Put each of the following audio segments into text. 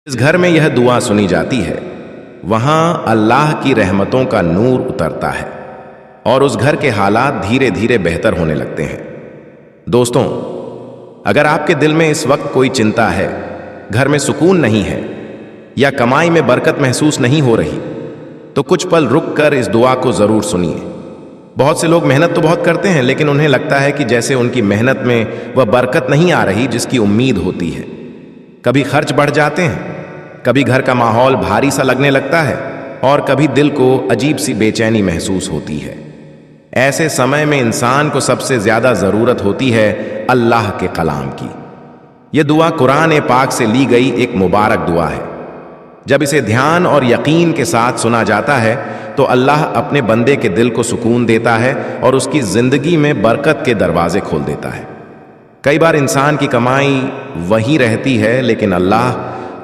جس گھر میں یہ دعا سنی جاتی ہے وہاں اللہ کی رحمتوں کا نور اترتا ہے اور اس گھر کے حالات دھیرے دھیرے بہتر ہونے لگتے ہیں۔ دوستوں، اگر آپ کے دل میں اس وقت کوئی چنتا ہے، گھر میں سکون نہیں ہے یا کمائی میں برکت محسوس نہیں ہو رہی، تو کچھ پل رک کر اس دعا کو ضرور سنیے۔ بہت سے لوگ محنت تو بہت کرتے ہیں، لیکن انہیں لگتا ہے کہ جیسے ان کی محنت میں وہ برکت نہیں آ رہی جس کی امید ہوتی ہے۔ کبھی خرچ بڑھ جاتے ہیں، کبھی گھر کا ماحول بھاری سا لگنے لگتا ہے اور کبھی دل کو عجیب سی بے چینی محسوس ہوتی ہے۔ ایسے سمے میں انسان کو سب سے زیادہ ضرورت ہوتی ہے اللہ کے کلام کی۔ یہ دعا قرآن پاک سے لی گئی ایک مبارک دعا ہے۔ جب اسے دھیان اور یقین کے ساتھ سنا جاتا ہے تو اللہ اپنے بندے کے دل کو سکون دیتا ہے اور اس کی زندگی میں برکت کے دروازے کھول دیتا ہے۔ کئی بار انسان کی کمائی وہی رہتی ہے، لیکن اللہ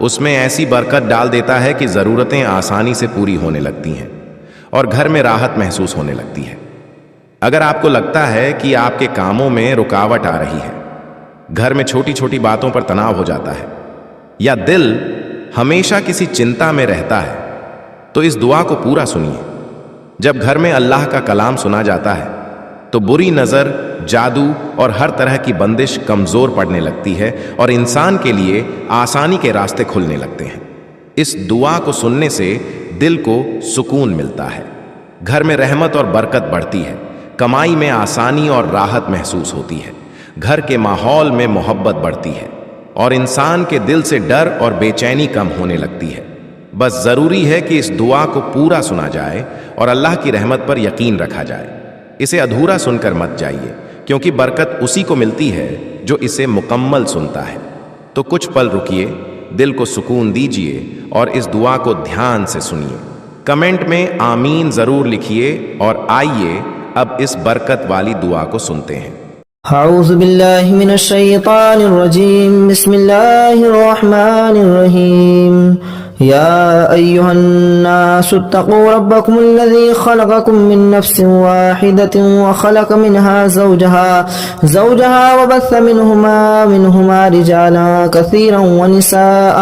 اس میں ایسی برکت ڈال دیتا ہے کہ ضرورتیں آسانی سے پوری ہونے لگتی ہیں اور گھر میں راحت محسوس ہونے لگتی ہے۔ اگر آپ کو لگتا ہے کہ آپ کے کاموں میں رکاوٹ آ رہی ہے، گھر میں چھوٹی چھوٹی باتوں پر تناؤ ہو جاتا ہے یا دل ہمیشہ کسی چنتا میں رہتا ہے، تو اس دعا کو پورا سنیے۔ جب گھر میں اللہ کا کلام سنا جاتا ہے تو بری نظر، جادو اور ہر طرح کی بندش کمزور پڑنے لگتی ہے اور انسان کے لیے آسانی کے راستے کھلنے لگتے ہیں۔ اس دعا کو سننے سے دل کو سکون ملتا ہے، گھر میں رحمت اور برکت بڑھتی ہے، کمائی میں آسانی اور راحت محسوس ہوتی ہے، گھر کے ماحول میں محبت بڑھتی ہے اور انسان کے دل سے ڈر اور بے چینی کم ہونے لگتی ہے۔ بس ضروری ہے کہ اس دعا کو پورا سنا جائے اور اللہ کی رحمت پر یقین رکھا جائے۔ اسے ادھورا سن کر مت جائیے، کیونکہ برکت اسی کو ملتی ہے جو اسے مکمل سنتا ہے۔ تو کچھ پل رکیے، دل کو سکون دیجیے اور اس دعا کو دھیان سے سنیے۔ کمنٹ میں آمین ضرور لکھیے اور آئیے اب اس برکت والی دعا کو سنتے ہیں۔ اعوذ باللہ من الشیطان الرجیم، بسم اللہ الرحمن الرحیم۔ يا أيها الناس اتقوا ربكم الذي خلقكم من نفس واحدة وخلق منها زوجها وبث منهما رجالا كثيرا ونساء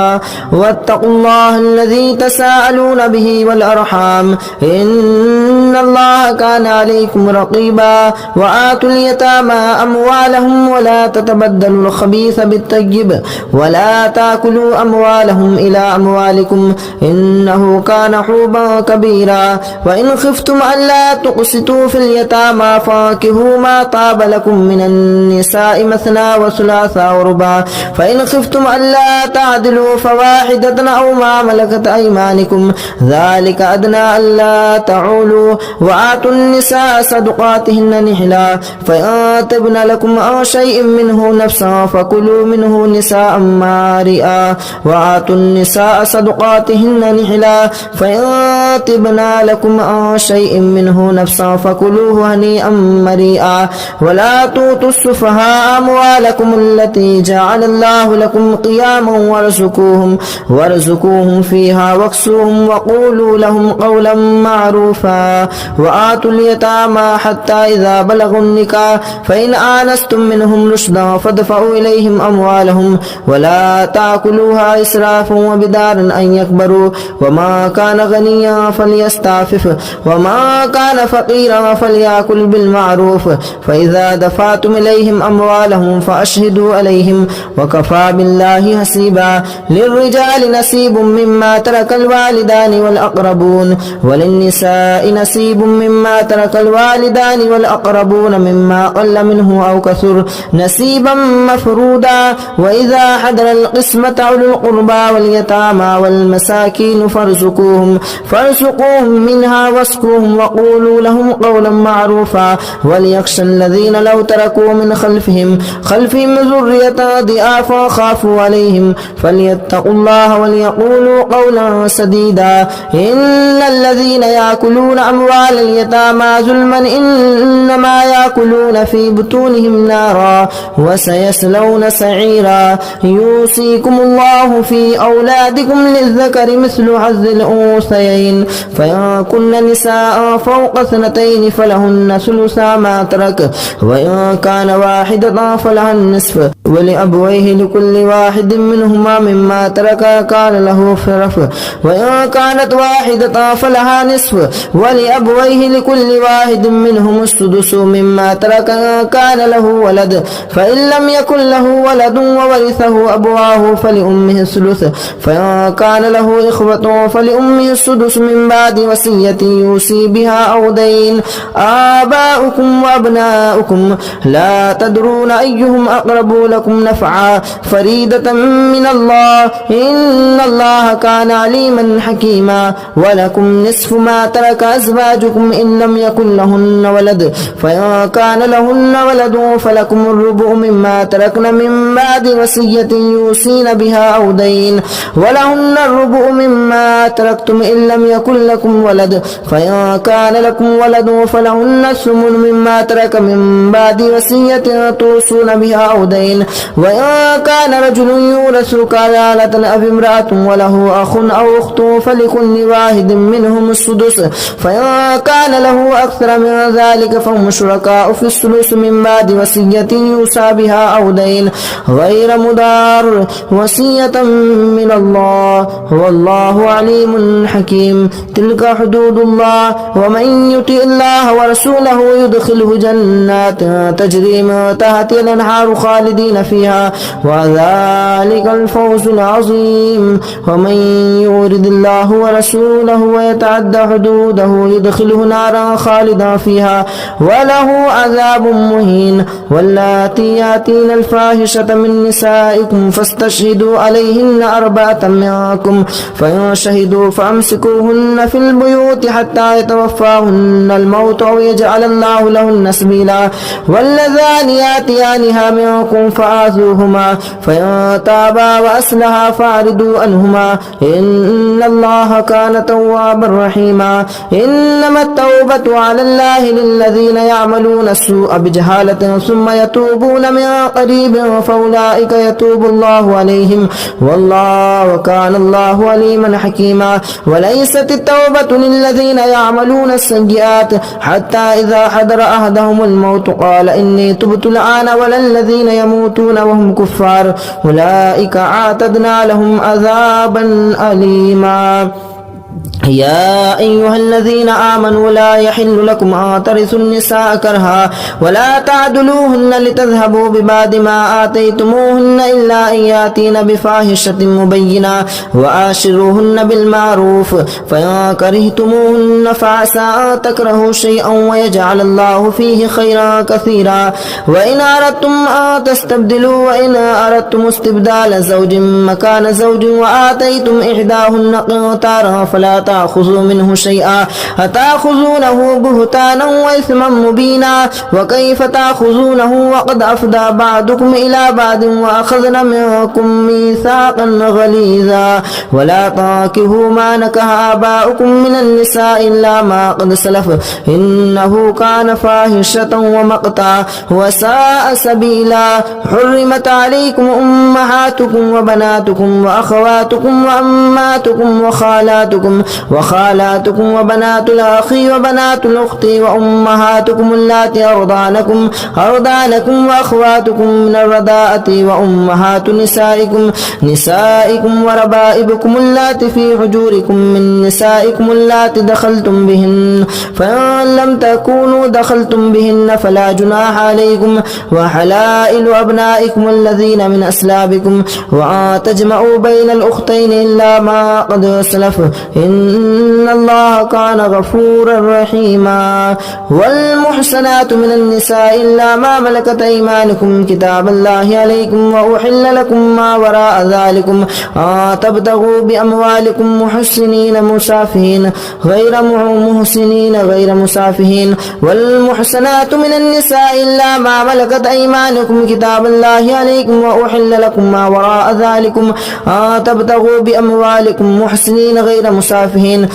واتقوا الله الذي تساءلون به والأرحام إن الله كان عليكم رقيبا وآتوا اليتامى أموالهم ولا تتبدلوا الخبيث بالطيب ولا تأكلوا أموالهم إلى أموالكم إنه كان حوبا كبيرا وإن خفتم ألا تقسطوا في اليتامى فانكحوا ما طاب لكم من النساء مثنى وثلاث ورباع فإن خفتم ألا تعدلوا فواحدة أو ما ملكت أيمانكم ذلك أدنى ألا تعولوا وآتوا النساء صدقاتهن نحلا فإن تبن لكم عن شيء منه نفسا فكلوا منه نساء مارئا وآتوا النساء صدقاتهن نحلا فإن تبن لكم عن شيء منه نفسا فكلوه هنيئا مريئا ولا تؤتوا السفهاء أموالكم التي جعل الله لكم قياما وارزقوهم فيها واكسوهم وقولوا لهم قولا معروفا وآتوا اليتامى حتى إذا بلغوا النكاح فإن آنستم منهم رشدا فادفعوا إليهم أموالهم ولا تأكلوها إسرافا وبدارا أن يكبروا وما كان غنيا فليستعفف وما كان فقيرا فليأكل بالمعروف فإذا دفعتم إليهم أموالهم فأشهدوا عليهم وكفى بالله حسيبا للرجال نصيب مما ترك الوالدان والأقربون وللنساء نصيب مما ترك الوالدان والأقربون مما قل منه أو كثر نصيبا مفرودا وإذا حضر القسمة أولو القربى واليتامى والمساكين فارزقوهم منها واسقوهم وقولوا لهم قولا معروفا وليخشى الذين لو تركوا من خلفهم ذرية ضعافا خافوا عليهم فليتقوا الله وليقولوا قولا سديدا إن الذين يأكلون أموال اليتامى ظلما إنما يأكلون في بطونهم نارا وسيصلون سعيرا يوصيكم الله في أولادكم للذكر مثل حظ الأنثيين فإن كن نساء فوق 2 فلهن ثلثا ما ترك وإن كان واحدة فلها النصف ولأبويه لكل واحد منهما مما ترك كان له فرف وإن كانت واحدة فلها نصف ولأبويه لكل واحد منهم السدس مما ترك كان له ولد فإن لم يكن له ولد وورثه أبواه فلأمه الثلث فإن كان له إخوة فلأمه السدس من بعد وصية يوصي بها أو دين آباؤكم وأبناؤكم لا تدرون أيهم أقرب لكم نفعا فريدة من الله إن الله كان عليما حكيما ولكم نصف ما ترك أزواجكم إن لم يكن لهن ولد فإن كان لهن ولد فلكم الربع مما تركن من بعد وصية يوصين بها أو دين ولهن الربع مما تركتم إن لم يكن لكم ولد فإن كان لكم ولد فلهن الثمن مما ترك من بعد وصية توصون بها أو دين وإن كان رجل يورث كلالة أو امرأة وله أخ أو أخت فلكل واحد منهم السدس فإن كان له أكثر من ذلك فهم شركاء في الثلث من بعد وصية يوصى بها أو دين غير مضار وصية من الله والله عليم حكيم تلك حدود الله ومن يطع الله ورسوله يدخله جنات تجري من تحتها الأنهار خالدين فيها وذلك الفوز العظيم ومن يرد الله ورسوله ويتعدى حدوده يدخله نارا خالدا فيها وله عذاب مهين واللاتي ياتين الفاحشة من نسائكم فاستشهدوا عليهن 4 منكم فإن شهدوا فأمسكوهن في البيوت حتى يتوفاهن الموت أو يجعل الله لهن سبيلا واللذان ياتيانها منكم فآذوهما فإن تابا وأصلحا فأعرضوا عنهما إن الله كان توابا رحيما إنما التوبة على الله للذين يعملون السوء بجهالة ثم يتوبون من قريب فأولئك يتوب الله عليهم والله كان الله عليما حكيما وليست التوبة للذين يعملون السيئات حتى إذا حضر أحدهم الموت قال إني تبت الآن ولا الذين يموتون وهم كفار أولئك أعتدنا لهم عذابا أليما يا أيها الذين آمنوا لا يحل لكم أن ترثوا النساء كرها ولا تعدلوهن لتذهبوا ببعض ما آتيتموهن إلا أن يأتين بفاحشة مبينة وآشروهن بالمعروف فإن كرهتموهن فعسى أن تكرهوا شيئا ويجعل الله فيه خيرا كثيرا وإن أردتم أن تستبدلوا وإن أردتم استبدال زوج مكان زوج وآتيتم إحداهن قنطارا فلا تأخذوا منه شيئا أتأخذونه بهتانا وإثما مبينا وكيف تأخذونه وقد أفضى بعضكم إلى بعض وأخذنا منكم ميثاقا غليظا ولا تنكحوا ما نكح آباؤكم من النساء إلا ما قد سلف إنه كان فاحشة ومقتا وساء سبيلا حرمت عليكم أمهاتكم وبناتكم وأخواتكم وأماتكم وخالاتكم وبنات الأخ وبنات الأخت وأمهاتكم اللاتي أرضعنكم وأخواتكم من الرضاعة وأمهات نسائكم وربائبكم اللاتي في حجوركم من نسائكم اللاتي دخلتم بهن فإن لم تكونوا دخلتم بهن فلا جناح عليكم وحلائل أبنائكم الذين من أسلابكم وأن تجمعوا بين الأختين إلا ما قد سلف إن الله كان غفورا رحيما والمحسنات من النساء إلا ما ملكت أيمانكم كتاب الله عليكم وأحل لكم ما وراء ذلكم تبتغوا بأموالكم محسنين مسافهين غير مسافهين والمحسنات من النساء إلا ما ملكت أيمانكم كتاب الله عليكم وأحل لكم ما وراء ذلكم تبتغوا بأموالكم محسنين غير مسافهين مكرهين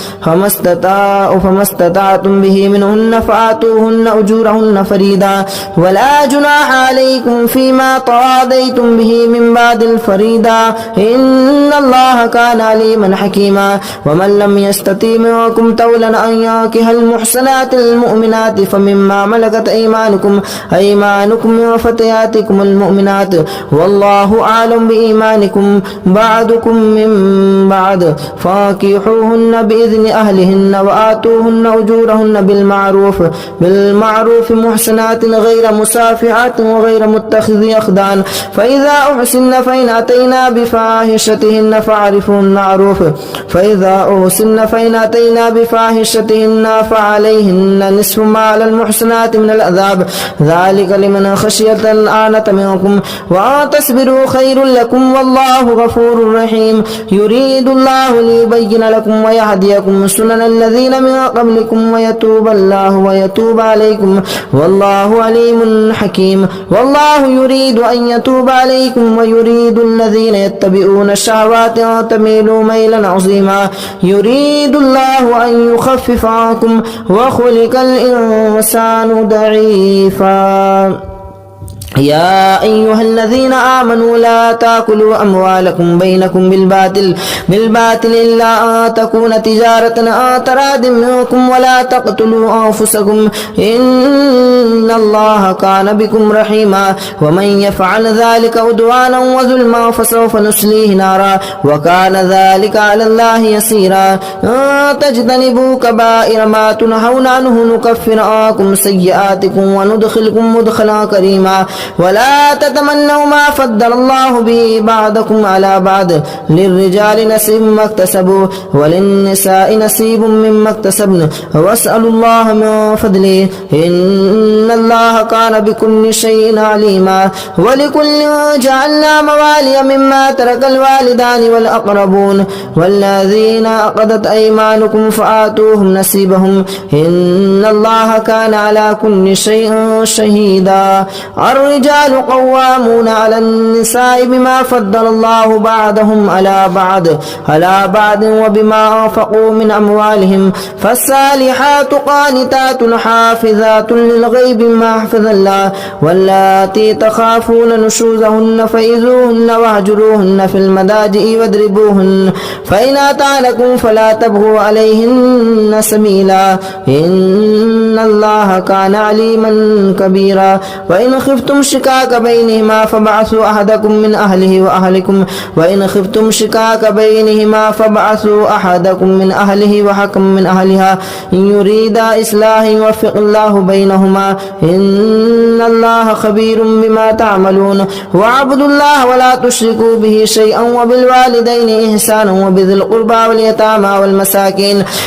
فما استطعتم به منهن فآتوهن أجورهن فريدا ولا جناح عليكم فيما تراضيتم به من بعد الفريضة إن الله كان عليما حكيما ومن لم يستطع منكم طولا أن ينكح المحصنات المؤمنات فمما ملكت أيمانكم من فتياتكم المؤمنات والله أعلم بإيمانكم بعضكم من بعض فانكحوهن بإذن أهلهن وآتوهن أجورهن بالمعروف محسنات غير مسافحات وغير متخذي أخدان فإذا أحسن فإن أتينا بفاحشتهن فعليهن نصف ما على المحسنات من العذاب ذلك لمن خشي الآنة منكم وأن تصبروا خير لكم والله غفور رحيم يريد الله ليبين لكم ويهديكم سنن الذين من قبلكم ويتوب عليكم والله عليم حكيم والله يريد أن يتوب عليكم ويريد الذين يتبعون الشهوات أن تميلوا ميلا عظيما يريد الله أن يخفف عنكم وخلق الإنسان ضعيفا يا أيها الذين آمنوا لا تأكلوا أموالكم بينكم بالباطل إلا أن تكون تجارة عن تراض منكم ولا تقتلوا أنفسكم إن الله كان بكم رحيما ومن يفعل ذلك عدوانا وظلما فسوف نصليه نارا وكان ذلك على الله يسيرا تجتنبوا كبائر ما تنهون عنه نكفر عنكم سيئاتكم وندخلكم مدخلا كريما ولا تتمنوا ما فضل الله به بعضكم على بعض للرجال نصيب مما اكتسبوا وللنساء نصيب مما اكتسبن واسألوا الله من فضله إن الله كان بكل شيء عليما ولكل جعلنا موالي مما ترك الوالدان والأقربون والذين عقدت أيمانكم فآتوهم نصيبهم إن الله كان على كل شيء شهيدا الرجال قوامون على النساء بما فضل الله بعضهم على بعض وبما أنفقوا من أموالهم فالصالحات قانتات حافظات للغيب ما حفظ الله واللاتي تخافون نشوزهن فإذوهن واهجروهن في المضاجع واضربوهن فإن أطعنكم فلا تبغوا عليهن سبيلا إن الله كان عليما كبيرا وإن خفتم شقاق بينهما فبعثوا أحدكم من أهله وحكم من أهلها إن يريدا إصلاحا يوفق الله بينهما إن الله خبير بما تعملون واعبدوا الله ولا تشركوا به شيئا وبالوالدين إحسانا وبذي القربى واليتامى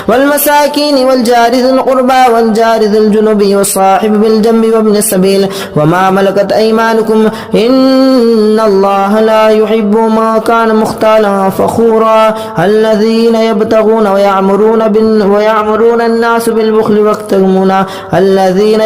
والمساكين والجار ذي القربى والجار ذي الجنب والصاحب بالجنب وابن السبيل وما ملكت أيمانكم إن الله لا يحب ما كان مختالا فخورا الذين يبتغون ويعمرون الناس بالبخل ويكتمون الذين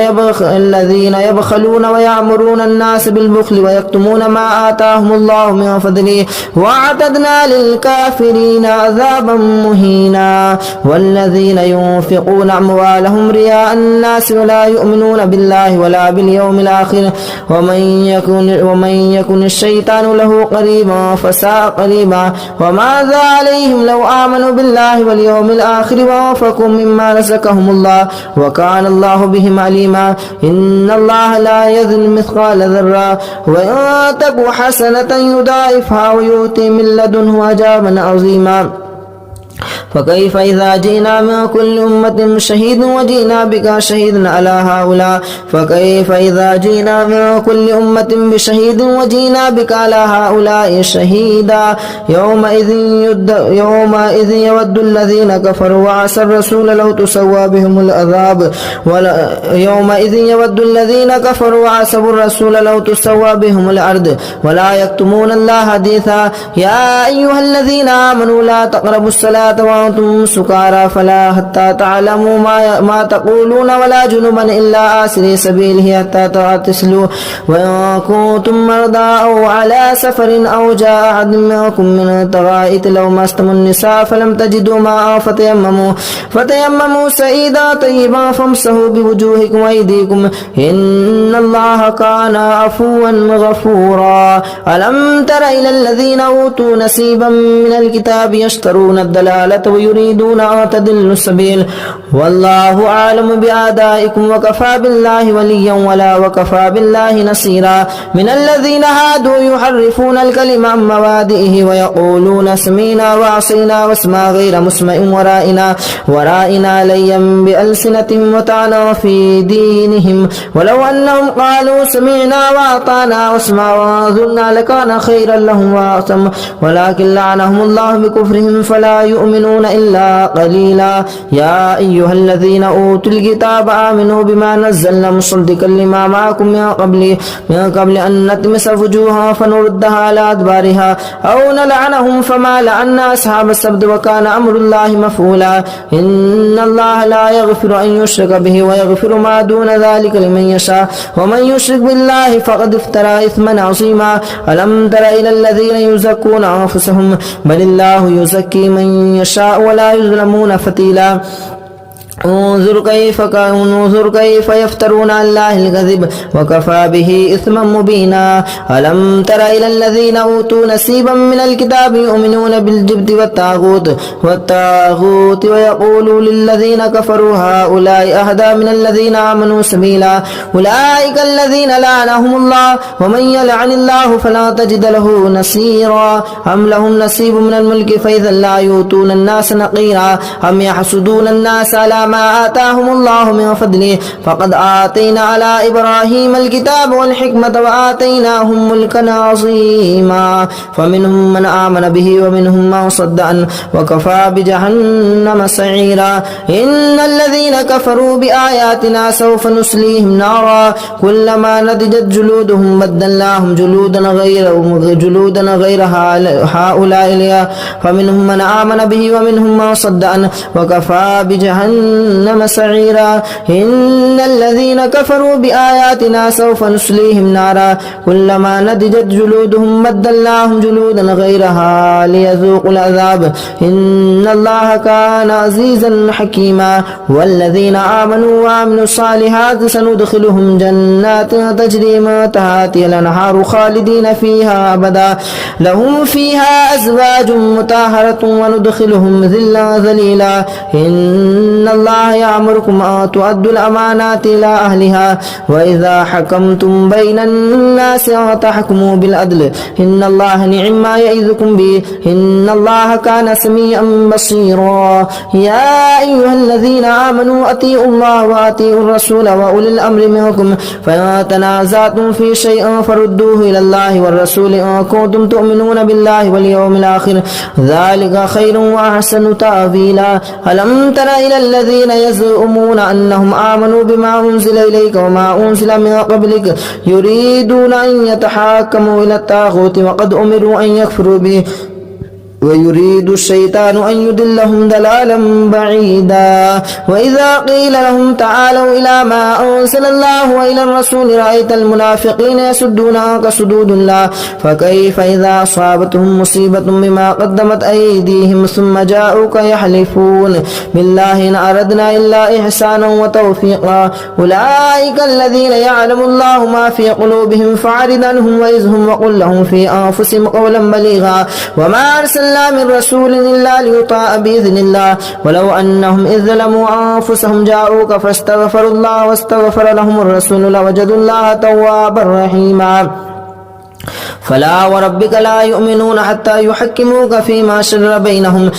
يبخلون ويعمرون الناس بالبخل ويكتمون ما آتاهم الله من فضله وأعتدنا للكافرين عذابا مهينا والذين ينفقون أموالهم رياء الناس ولا يؤمنون بالله ولا باليوم الآخر ومن يكن الشيطان له قريبا فساء قريبا وماذا عليهم لو آمنوا بالله واليوم الآخر وأنفقوا مما رزقهم الله وكان الله بهم عليما إن الله لا يظلم مثقال ذرة وإن تك حسنة يضاعفها ويؤتي من لدنه أجرا عظيما فكيف إذا جئنا من كل أمة شهيد وجئنا بك شهيدا على هؤلاء فكيف إذا جئنا من كل أمة بشهيد وجئنا بك على هؤلاء شهيدا يومئذ يود الذين كفروا وعصوا الرسول لو تسوى بهم العذاب يومئذ يود الذين كفروا وعصوا الرسول لو تسوى بهم الأرض ولا يكتمون الله حديثا يا أيها الذين آمنوا لا تقربوا الصلاة أنتم سكارى فلا حتى تعلموا ما تقولون ولا جنبا إلا آسري سبيله حتى تغتسلوا وإن كنتم مرضى أو على سفر أو جاء أحد منكم من الغائط لو مستم النساء فلم تجدوا ماء فتيمموا سعيدا طيبا فامسحوا بوجوهكم وأيديكم إن الله كان عفوا غفورا ألم تر إلى الذين أوتوا نصيبا من الكتاب يشترون الضلالة ويريدون أن تضلوا السبيل والله أعلم بأعدائكم وكفى بالله وليا ولا وكفى بالله نصيرا من الذين هادوا يحرفون الكلم عن مواضعه ويقولون سمعنا وعصينا واسمع غير مسمع ورائنا ليا بألسنتهم وطعنا في دينهم ولو أنهم قالوا سمعنا وأطعنا واسمع وانظرنا لكان خيرا لهم وأعظم ولكن لعنهم الله بكفرهم فلا يؤمنون إلا قليلا يا أيها الذين أوتوا الكتاب آمنوا بما نزلنا مصدقا لما معكم من قبل أن نطمس وجوها فنردها على أدبارها أو نلعنهم فما لعنا أصحاب السبت وكان أمر الله مفعولا إن الله لا يغفر أن يشرك به ويغفر ما دون ذلك لمن يشاء ومن يشرك بالله فقد افترى إثما عظيما ألم تر إلى الذين يزكون أنفسهم بل الله يزكي من يشاء ولا يظلمون فتيلا انظر كيف يفترون على الله الكذب وكفى به إثما مبينا ألم تر إلى الذين أوتوا نصيبا من الكتاب يؤمنون بالجبت والطاغوت ويقولوا للذين كفروا هؤلاء أهدى من الذين آمنوا سبيلا أولئك الذين لعنهم الله ومن يلعن الله فلا تجد له نصيرا أم لهم نصيب من الملك فإذا لا يؤتون الناس نقيرا أم يحسدون الناس على ما آتاهم الله من فضله فقد آتينا على إبراهيم الكتاب والحكمة وآتيناهم ملكا عظيما فمنهم من آمن به ومنهم من صد عنه وكفى بجهنم سعيرا إن الذين كفروا بآياتنا سوف نسليهم نارا كلما نضجت جلودهم بدلناهم جلودا غيرها هؤلاء فمنهم من آمن به ومنهم من صد عنه وكفى بجهنم سعيرا إن الذين كفروا بآياتنا سوف نسليهم نارا كلما نضجت جلودهم بدلناهم جلودا غيرها ليذوقوا العذاب إن الله كان عزيزا حكيما والذين آمنوا وعملوا الصالحات سندخلهم جنات تجري من تحتها الأنهار خالدين فيها أبدا لهم فيها أزواج مطهرة وندخلهم ذلا ذليلا إن الله يأمركم أن تؤدوا الأمانات إلى أهلها وإذا حكمتم بين الناس أن تحكموا بالعدل إن الله نعم ما يعظكم به إن الله كان سميعا بصيرا يا أيها الذين آمنوا أطيعوا الله وأطيعوا الرسول وأولي الأمر منكم فإن تنازعتم في شيء فردوه إلى الله والرسول إن كنتم تؤمنون بالله واليوم الآخر ذلك خير وأحسن تأويلا ألم تر إلى الذين يزعمون أنهم آمنوا بما أنزل إليك وما أنزل من قبلك يريدون أن يتحاكموا إلى الطاغوت وقد أمروا أن يكفروا به ويريد الشيطان أن يضلهم ضلالا بعيدا وإذا قيل لهم تعالوا إلى ما أنزل الله وإلى الرسول رأيت المنافقين يصدون عنك صدود الله فكيف إذا أصابتهم مصيبة بما قدمت أيديهم ثم جاءوك يحلفون بالله إن أردنا إلا إحسانا وتوفيقا أولئك الذين يعلم الله ما في قلوبهم فاعرض عنهم وإذهم وقل لهم في أنفسهم قولا بليغا وما أرسلنا من رسول إلا ليطاع بإذن الله ولو أنهم إذ ظلموا أنفسهم جاءوك فاستغفروا الله واستغفر لهم الرسول لوجدوا الله توابا رحيما فلا وربك لا يؤمنون حتى يحكموك فيما شجر بينهم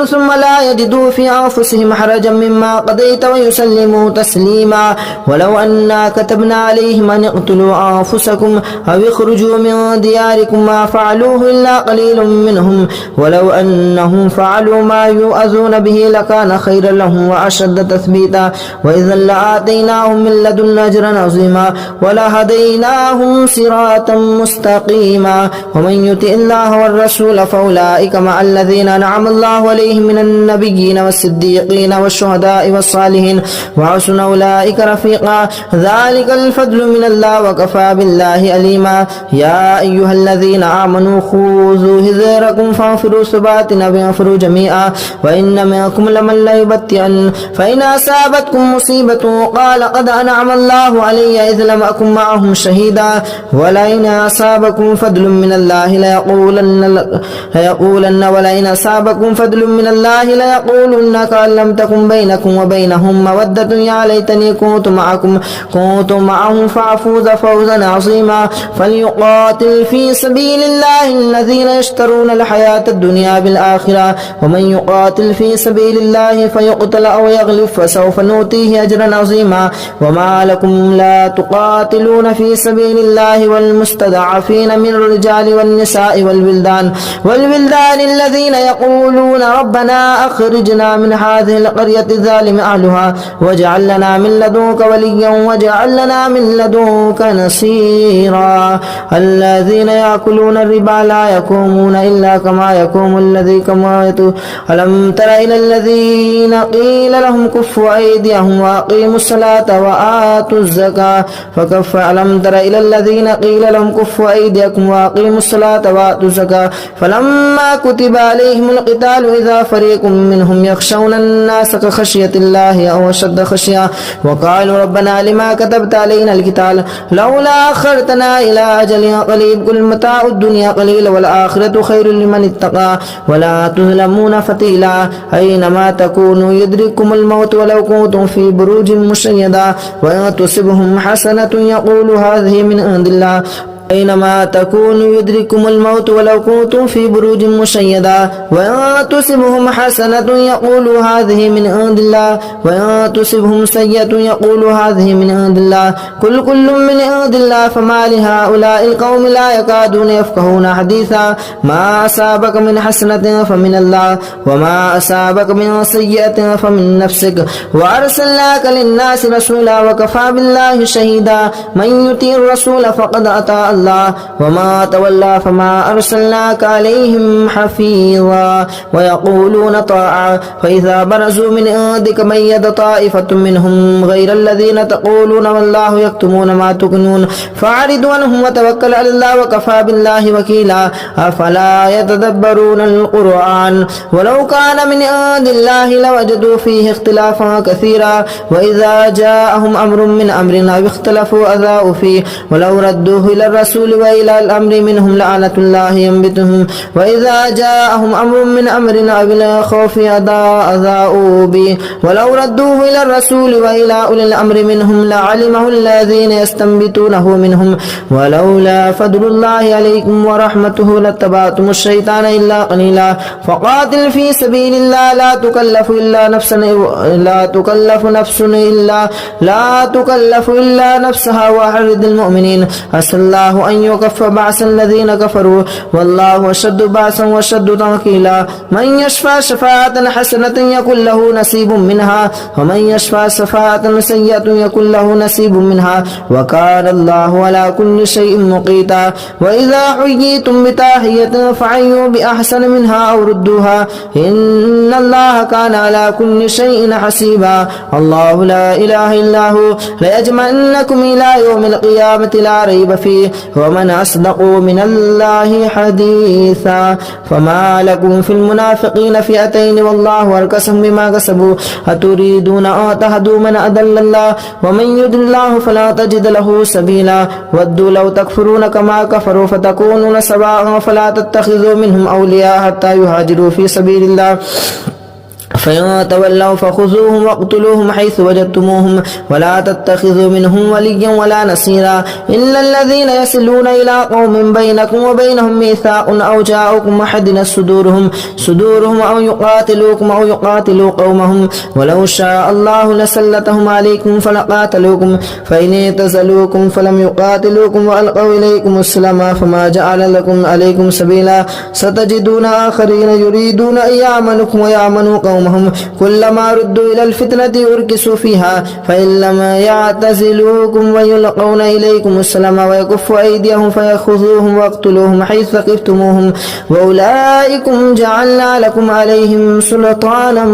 ثم لا يجدوا في أنفسهم حرجا مما قضيت ويسلموا تسليما ولو أنا كتبنا عليهم أن اقتلوا أنفسكم أو اخرجوا من دياركم ما فعلوه إلا قليل منهم ولو أنهم فعلوا ما يؤذون به لكان خيرا لهم وأشد تثبيتا وإذا لآتيناهم من لدنا أجرا عظيما ولهديناهم صراطا مستقيما ومن يطع الله والرسول فأولئك مع الذين أنعم الله عليهم من النبيين والصديقين والشهداء والصالحين وحسن أولئك رفيقا ذلك الفضل من الله وكفى بالله عليما يا أيها الذين آمنوا خذوا حذركم فانفروا ثبات أو انفروا جميعا وإن منكم لمن ليبطئن فإن أصابتكم مصيبة قال قد أنعم الله علي إذ لم أكن معهم شهيدا ولئن أصابكم فضل من الله ليقولن ولئن أصابكم فضل من الله ليقولن كأن لم تكن بينكم وبينهم مودة يا ليتني كنت معهم فأفوز فوزا عظيما فليقاتل في سبيل الله الذين يشترون الحياة الدنيا بالآخرة ومن يقاتل في سبيل الله فيقتل أو يغلب فسوف نؤتيه أجرا عظيما وما لكم لا تقاتلون في سبيل الله والمستضعفين من الرجال والنساء والولدان الذين يقولون ربنا أخرجنا من هذه القرية الظالم أهلها واجعل لنا من لدنك وليا واجعل لنا من لدنك نصيرا الذين يأكلون الربا لا يقومون إلا كما يقوم الذي كما ألم تر إلى الذين قيل لهم كفوا أيديهم وأقيموا الصلاة وآتوا الزكاة فكف ألم تر إلى الذين قيل لهم كفوا أيديكم وأقيموا الصلاة وآتوا الزكاة فلما كتب عليهم القتال إذا فريق منهم يخشون الناس كخشية الله أو أشد خشية وقالوا ربنا لما كتبت علينا القتال لولا أخرتنا إلى أجل قريب قل متاع الدنيا قليل والآخرة خير لمن اتقى ولا تظلمون فتيلا أينما تكونوا يدرككم الموت ولو كنتم في بروج مشيدة وإن تصبهم حسنة يقول هذه من عند الله أينما تكونوا يدرككم الموت ولو كنتم في بروج مشيدة وإن تصبهم حسنة يقولوا هذه من عند الله وإن تصبهم سيئة يقولوا هذه من عند الله كل من عند الله فما لهؤلاء القوم لا يكادون يفقهون حديثا ما أصابك من حسنة فمن الله وما أصابك من سيئة فمن نفسك وأرسلناك للناس رسولا وكفى بالله شهيدا من يطيع الرسول فقد أطاع الله وما تولى فما أرسلناك عليهم حفيظا ويقولون طاعة فإذا برزوا من عندك ميت طائفة منهم غير الذين تقولون والله يكتمون ما تكنون فأعرض عنهم وتوكل على الله وكفى بالله وكيلا أفلا يتدبرون القرآن ولو كان من عند الله لوجدوا فيه اختلافا كثيرا وإذا جاءهم أمر من أمرنا اختلفوا أذاؤوا فيه ولو ردوه إلى الرسول وإلى الأمر منهم لعنة الله ينبتهم وإذا جاءهم أمر من أمرنا بلا خوف أذاؤوا به ولو ردوه إلى الرسول وإلى أولي الأمر منهم لعلمه الذين يستنبتونه منهم ولولا فضل الله عليكم ورحمته لاتبعتم الشيطان إلا قليلا فقاتل في سبيل الله لا تكلف نفسها وحرد المؤمنين عسى الله أن يكف بعث الذين كفروا والله أشد بعثا وأشد تنكيلا من يشفع شفاعة حسنة يكن له نصيب منها ومن يشفع شفاعة سيئة يكن له نصيب منها وكان الله على كل شيء مقيتا وإذا حييتم بتحية فحيوا بأحسن منها أو ردوها إن الله كان على كل شيء حسيبا الله لا إله إلا هو ليجمعنكم إلى يوم القيامة لا ريب فيه ومن أصدق من الله حديثا فما لكم في المنافقين فئتين والله أركسهم بما كسبوا أتريدون أن تهدوا من أضل الله ومن يضلل الله فلا تجد له سبيلا ودوا لو تكفرون كما كفروا فتكونون سواء فلا تتخذوا منهم أولياء حتى يهاجروا في سبيل الله فإن تولوا فخذوهم واقتلوهم حيث وجدتموهم ولا تتخذوا منهم وليا ولا نصيرا إلا الذين يصلون إلى قوم بينكم وبينهم ميثاق أو جاءوكم حدثت صدورهم أو يقاتلوكم أو يقاتلوا قومهم ولو شاء الله لسلطهم عليكم فلقاتلوكم فإن اعتزلوكم فلم يقاتلوكم وألقوا إليكم السلام فما جعل لكم عليكم سبيلا ستجدون آخرين يريدون أن يأمنكم ويأمنوا قوم قومهم كلما ردوا إلى الفتنة أركسوا فيها فإن لم يعتزلوكم ويلقون إليكم السلام ويكفوا أيديهم فيأخذوهم واقتلوهم حيث ثقفتموهم وأولئكم جعلنا لكم عليهم سلطانا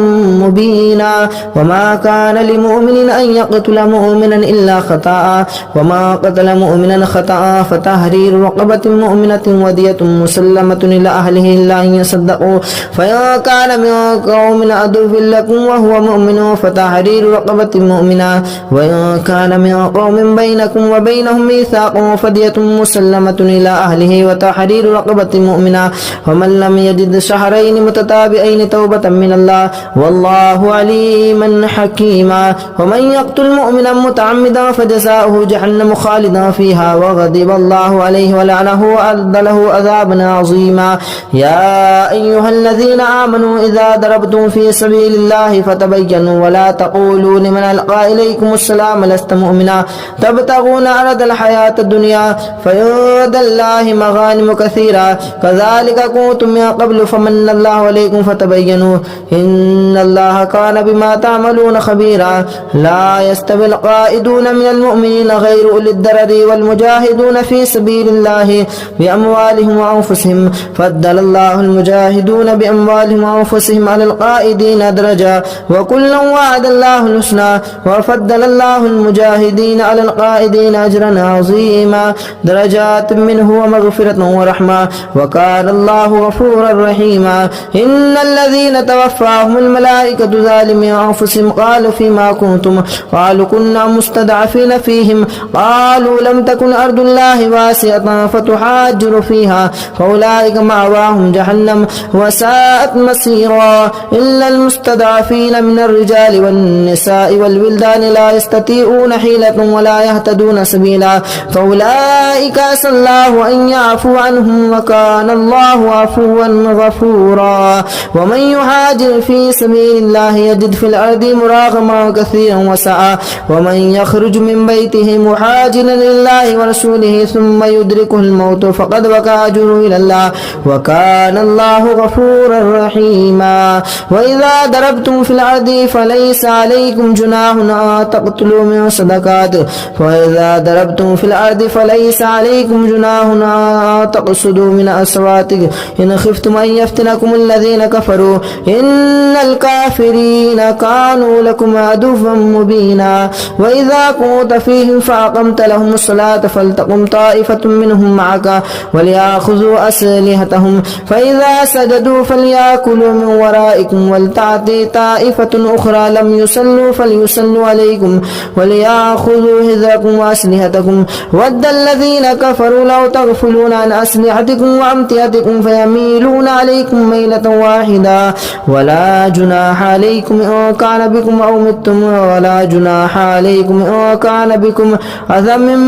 مبينا وما كان لمؤمن أن يقتل مؤمنا إلا خطأ وما قتل مؤمنا خطأ فتحرير رقبة مؤمنة ودية مسلمة إلى أهله إلا أن يصدقوا فإن كان من قوم عدو لكم وهو مؤمن فتحرير رقبة مؤمنة وإن كان من قوم بينكم وبينهم ميثاق فدية مسلمة إلى أهله وتحرير رقبة مؤمنة ومن لم يجد شهرين متتابعين توبة من الله والله عليما حكيما ومن يقتل مؤمنا متعمدا فجزاؤه جهنم خالدا فيها وغضب الله عليه ولعنه وأعد له عذابا عظيما يا أيها الذين آمنوا إذا ضربتم في سبيل الله فتبينوا ولا تقولوا لمن ألقى إليكم السلام لست مؤمنا تبتغون عرض الحياة الدنيا فعند الله مغانم كثيرة كذلك كنتم من قبل فمن الله عليكم فتبينوا إن الله كان بما تعملون خبيرا لا يستوي القائدون من المؤمنين غير أولي الضرر والمجاهدون في سبيل الله بأموالهم وأنفسهم فضل الله المجاهدون بأموالهم وأنفسهم على القائدين درجة وكلا وعد الله الحسنى وفضل الله المجاهدين على القائدين أجرا عظيما درجات منه ومغفرة ورحمة وكان الله غفورا رحيما إن الذين توفاهم الملائكة ظالمي أنفسهم قالوا فيما كنتم قالوا كنا مستضعفين فيهم قالوا لم تكن أرض الله واسعة فتحاجر فيها فأولئك مأواهم جهنم وساءت مصيرا إلا المستضعفين من الرجال والنساء والولدان لا يستطيعون حيلة ولا يهتدون سبيلا فأولئك عسى الله أن يعفو عنهم وكان الله عفوا غفورا ومن يهاجر في سبيل الله يجد في الأرض مراغما كثيرا وسعا ومن يخرج من بيته مهاجرا لله ورسوله ثم يدركه الموت فقد وقع أجره إلى الله وكان الله غفورا رحيما وإذا ضربتم في الأرض فليس عليكم جناح أن تقتلوا من صدقات وإذا ضربتم في الأرض فليس عليكم جناح أن تقصدوا من أصواتكم إن خفتم أن يفتنكم الذين كفروا إن الكافرين كانوا لكم عدوا مبينا وإذا كنت فيهم فأقمت لهم الصلاة فلتقم طائفة منهم معك وليأخذوا أسلحتهم فإذا سجدوا فليأكلوا من ورائكم ولتأتي طائفة أخرى لم يصلوا فليصلوا عليكم وليأخذوا حذركم وأسلحتكم ود الذين كفروا لو تغفلون عن أسلحتكم وأمتعتكم فيميلون عليكم ميلة واحدة ولا جناح عليكم إن كان بكم أو متم ولا جناح عليكم إن كان بكم أذى من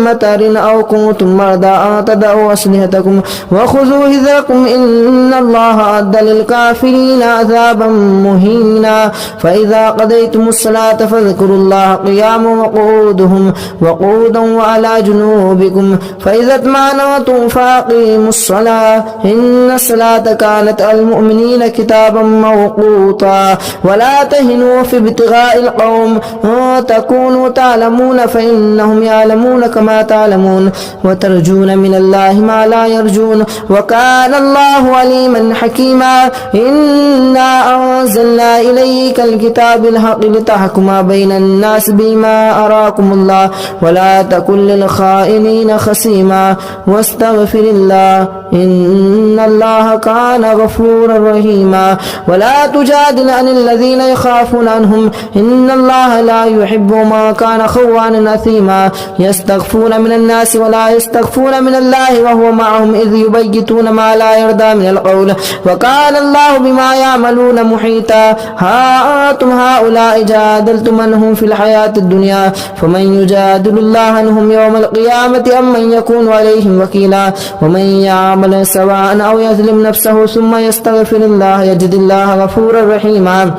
مطر أو كنتم مرضى أن تضعوا أسلحتكم وخذوا حذركم إن الله أعد للكافرين عذابا مهينا فإذا قضيتم الصلاة فاذكروا الله قياما وقعودا وعلى جنوبكم فإذا اطمأننتم فأقيموا الصلاة إن الصلاة كانت على المؤمنين كتابا موقوتا ولا تهنوا في ابتغاء القوم تكونوا تعلمون فإنهم يعلمون كما تعلمون وترجون من الله ما لا يرجون وكان الله عليما حكيما إنا أنزلنا إليك الكتاب الحق لتحكم بين الناس بما أراكم الله ولا تكن للخائنين خصيما واستغفر الله إن الله كان غفورا رحيما ولا تجادل عن الذين يخافون عنهم إن الله لا يحب ما كان خوانا أثيما يستخفون من الناس ولا يستخفون من الله وهو معهم إذ يبيتون ما لا يرضى من القول وكان الله بما يعملون محيطا ها أنتم هؤلاء جادلتم عنهم في الحياة الدنيا فمن يجادل الله عنهم يوم القيامة أم من يكون عليهم وكيلا ومن يعمل سواء أو يظلم نفسه ثم يستغفر الله يجد الله غفورا رحيما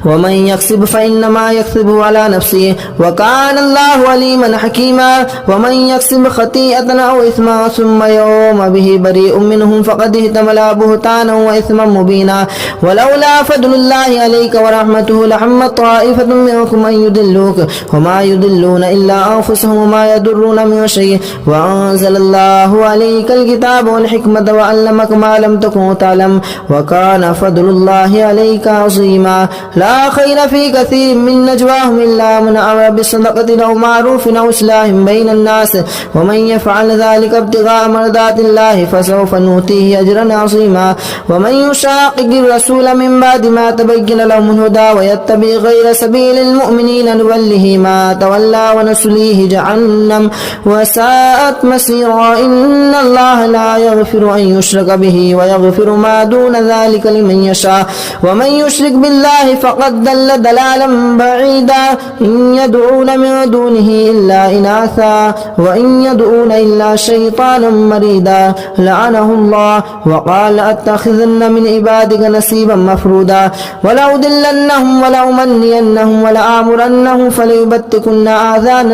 ومن يكسب فإنما يكسبه على نفسه وكان الله عليما حكيما ومن يكسب خطيئة أو إثما ثم يوم به بريء منهم فقد احتمل بهتانا وإثما مبينا ولولا فضل الله عليك ورحمته لحمت طائفة منكم أن يضلوك وما يضلون إلا أنفسهم وما يضرون من شيء وأنزل الله عليك الكتاب والحكمة وعلمك ما لم تكن تعلم وكان فضل الله عليك عظيما لا خير في كثير من نجواهم إلا من أمر بصدقة أو معروف أو إصلاح بين الناس ومن يفعل ذلك ابتغاء مرضات الله فسوف نؤتيه أجرا عظيما ومن يشاقق الرسول من بعد ما تبين لهم الهدى ويتبع غير سبيل المؤمنين نوله ما تولى ونصليه جهنم وساءت مصيرا إن الله لا يغفر أن يشرك به ويغفر ما دون ذلك لمن يشاء ومن يشرك بالله فقد ضل ضلالا بعيدا إن يدعون من دونه إلا إناثا وإن يدعون إلا شيطانا مريدا لعنه الله وقال أتخذن من عبادك نصيبا مفرودا ولأضلنهم ولأمنينهم ولآمرنهم فليبتكن آذان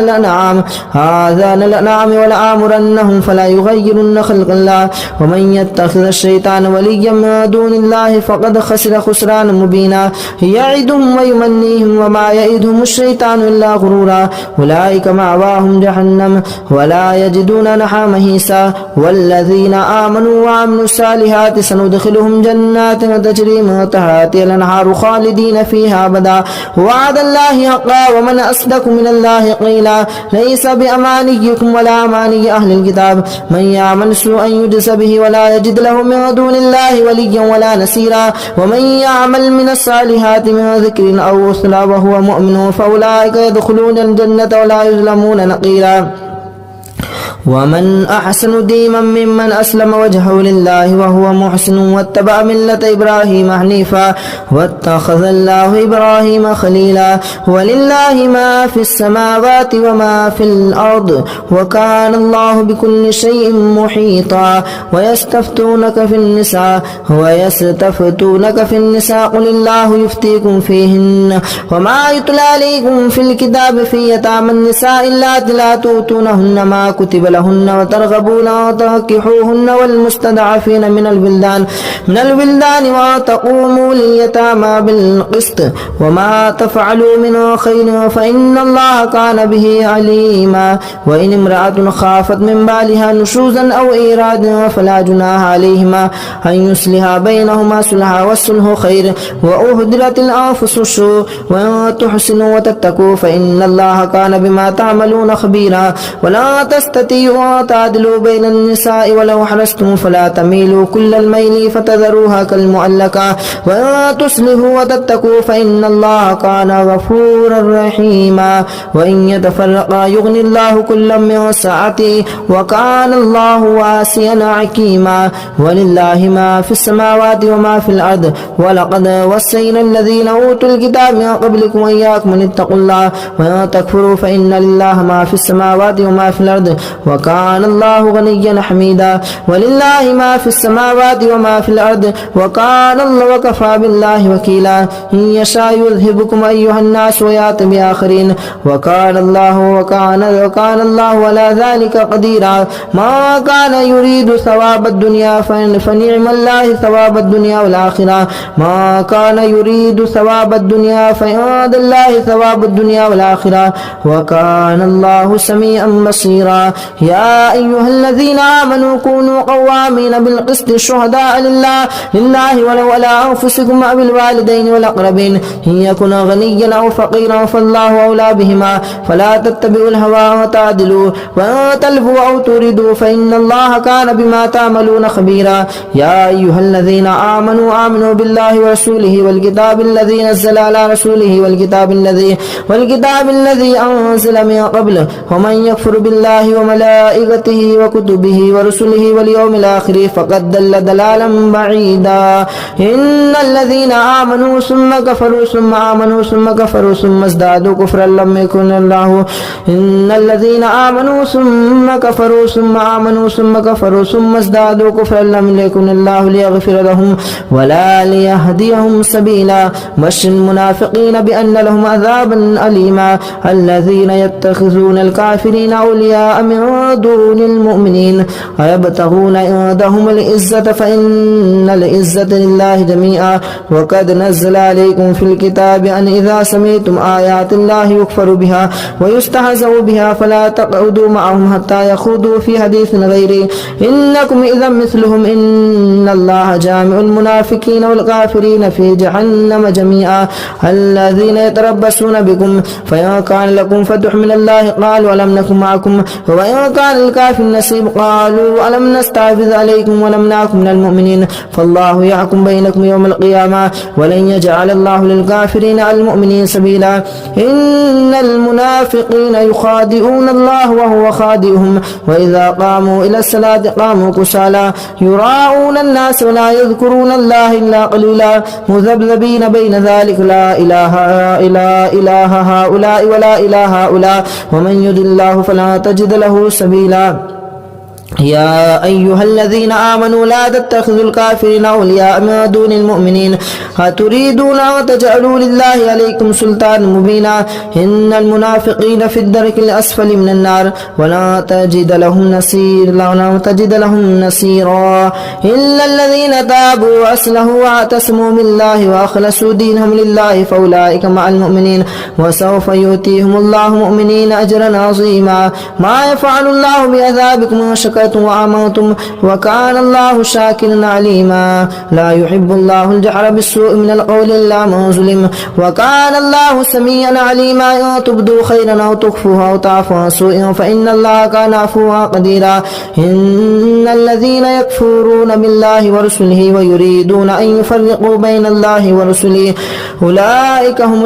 الأنعام ولآمرنهم فلا يغيرن خلق الله ومن يتخذ الشيطان وليا من دون الله فقد خسر خسرانا مبينا يعدهم ويمنيهم وما يعدهم الشيطان إلا غرورا أولئك مأواهم جهنم ولا يجدون لها مهيصا والذين آمنوا وعملوا الصالحات سندخلهم جنات تجري من تحتها الأنهار خالدين فيها أبدا وعد الله حقا ومن أصدق من الله قيلا ليس بأمانيكم ولا أماني أهل الكتاب من يعمل سوءا يجز به ولا يجد له من دون الله وليا ولا نصيرا ومن يعمل من الصالحات من ذكر أو أنثى وهو مؤمن فأولئك يدخلون الجنة ولا يظلمون نقيرا ومن أحسن دينا ممن أسلم وجهه لله وهو محسن واتبع ملة إبراهيم حنيفا واتخذ الله إبراهيم خليلا ولله ما في السماوات وما في الأرض وكان الله بكل شيء محيطا ويستفتونك في النساء قل الله يفتيكم فيهن وما يتلى عليكم في الكتاب في يتامى النساء اللاتي لا تؤتونهن ما كتب لهن وترغبون وتنكحوهن والمستضعفين من الولدان وتقوموا لليتامى بالقسط وما تفعلوا من خير فإن الله كان به عليما وإن امرأة خافت من بالها نشوزا أو إيرادا فلا جناح عليهما أن يصلحا بينهما صلحا والصلح خير وأهدرت الأنفس الشح وأن تحسنوا وتتقوا فإن الله كان بما تعملون خبيرا ولا تستطيعوا تعدلوا بين النساء ولو حرصتم فلا تميلوا كل الميل فتذروها كالمعلقة وأن تصلحوا وتتقوا فإن الله كان غفورا رحيما وإن يتفرقا يغني الله كلا من سعته وكان الله واسعا حكيما ولله ما في السماوات وما في الأرض ولقد وصينا الذين أوتوا الكتاب من قبلكم وإياكم أن اتقوا الله وأن تكفروا فإن لله ما في السماوات وما في الأرض وكان الله غنيا حميدا ولله ما في السماوات وما في الأرض وكان الله وكفى بالله وكيلا إن يشاء يذهبكم أيها الناس ويأتي بآخرين وكان الله على ذلك قديرا ما كان يريد ثواب الدنيا فنعم الله ثواب الدنيا والآخرة ما كان يريد ثواب الدنيا فعند الله ثواب الدنيا والآخرة وكان الله سميعا بصيرا يا أيها الذين آمنوا كونوا قوامين بالقسط شهداء لله ولو على أنفسكم أو الوالدين والأقربين إن يكن غنيا أو فقيرا فالله أولى بهما فلا تتبعوا الهوى وتعدلوا وأن تلفوا أو تردوا فإن الله كان بما تعملون خبيرا يا أيها الذين آمنوا بالله ورسوله والكتاب الذي نزل على رسوله والكتاب الذي أنزل من قبل ومن يكفر بالله وملائكته وملائكته وكتبه ورسله واليوم الآخر فقد دل ضلالا بعيدا. إن الذين آمنوا ثم كفروا ثم آمنوا ثم كفروا ثم ازدادوا كفرا لم يكن الله إن الذين آمنوا ثم كفروا ثم آمنوا ثم كفروا ثم ازدادوا كفرا لم يكن الله ليغفر لهم ولا ليهديهم سبيلا. بشر المنافقين بأن لهم عذابا أليما. الذين يتخذون الكافرين أولياء من دون المؤمنين أيبتغون عندهم العزة فإن العزة لله جميعا. وقد نزل عليكم في الكتاب أن إذا سمعتم آيات الله يكفر بها ويستهزأ بها فلا تقعدوا معهم حتى يخوضوا في حديث غيره إنكم إذا مثلهم إن الله جامع المنافقين والكافرين في جهنم جميعا. الذين يتربصون بكم فإن كان لكم فتح من الله قالوا ألم نكن معكم وإن كان الكافر نصيب قالوا ألم نستحوذ عليكم ونمنعكم من المؤمنين فالله يحكم بينكم يوم القيامة ولن يجعل الله للكافرين على المؤمنين سبيلا. إن المنافقين يخادعون الله وهو خادعهم وإذا قاموا إلى الصلاة قاموا كسالى يراءون الناس ولا يذكرون الله إلا قليلا مذبذبين بين ذلك لا إله إلا هؤلاء ولا إله هؤلاء ومن يضلل الله فلا تجد له سبيلا. يا أيها الذين آمنوا لا تتخذوا الكافرين أولياء من دون المؤمنين أتريدون أن تجعلوا لله عليكم سلطانا مبينا. إن المنافقين في الدرك الأسفل من النار ولا تجد لهم نصيرا إلا الذين تابوا وأصلحوا واعتصموا بالله وأخلصوا دينهم لله فأولئك مع المؤمنين وسوف يؤتيهم الله مؤمنين أجرا عظيما. ما يفعل الله بعذابكم إن شكرتم وآمنتم وكان الله شاكرا عليما. لا يحب الله الجهر بالسوء من القول إلا من ظلم وكان الله سميعا عليما. إن تبدوا خيرا أو تخفوه أو تعفوا عن سوء فإن الله كان عفوا قديرا. إن الذين يكفرون بالله ورسله ويريدون أن يفرقوا بين الله ورسله أولئك هم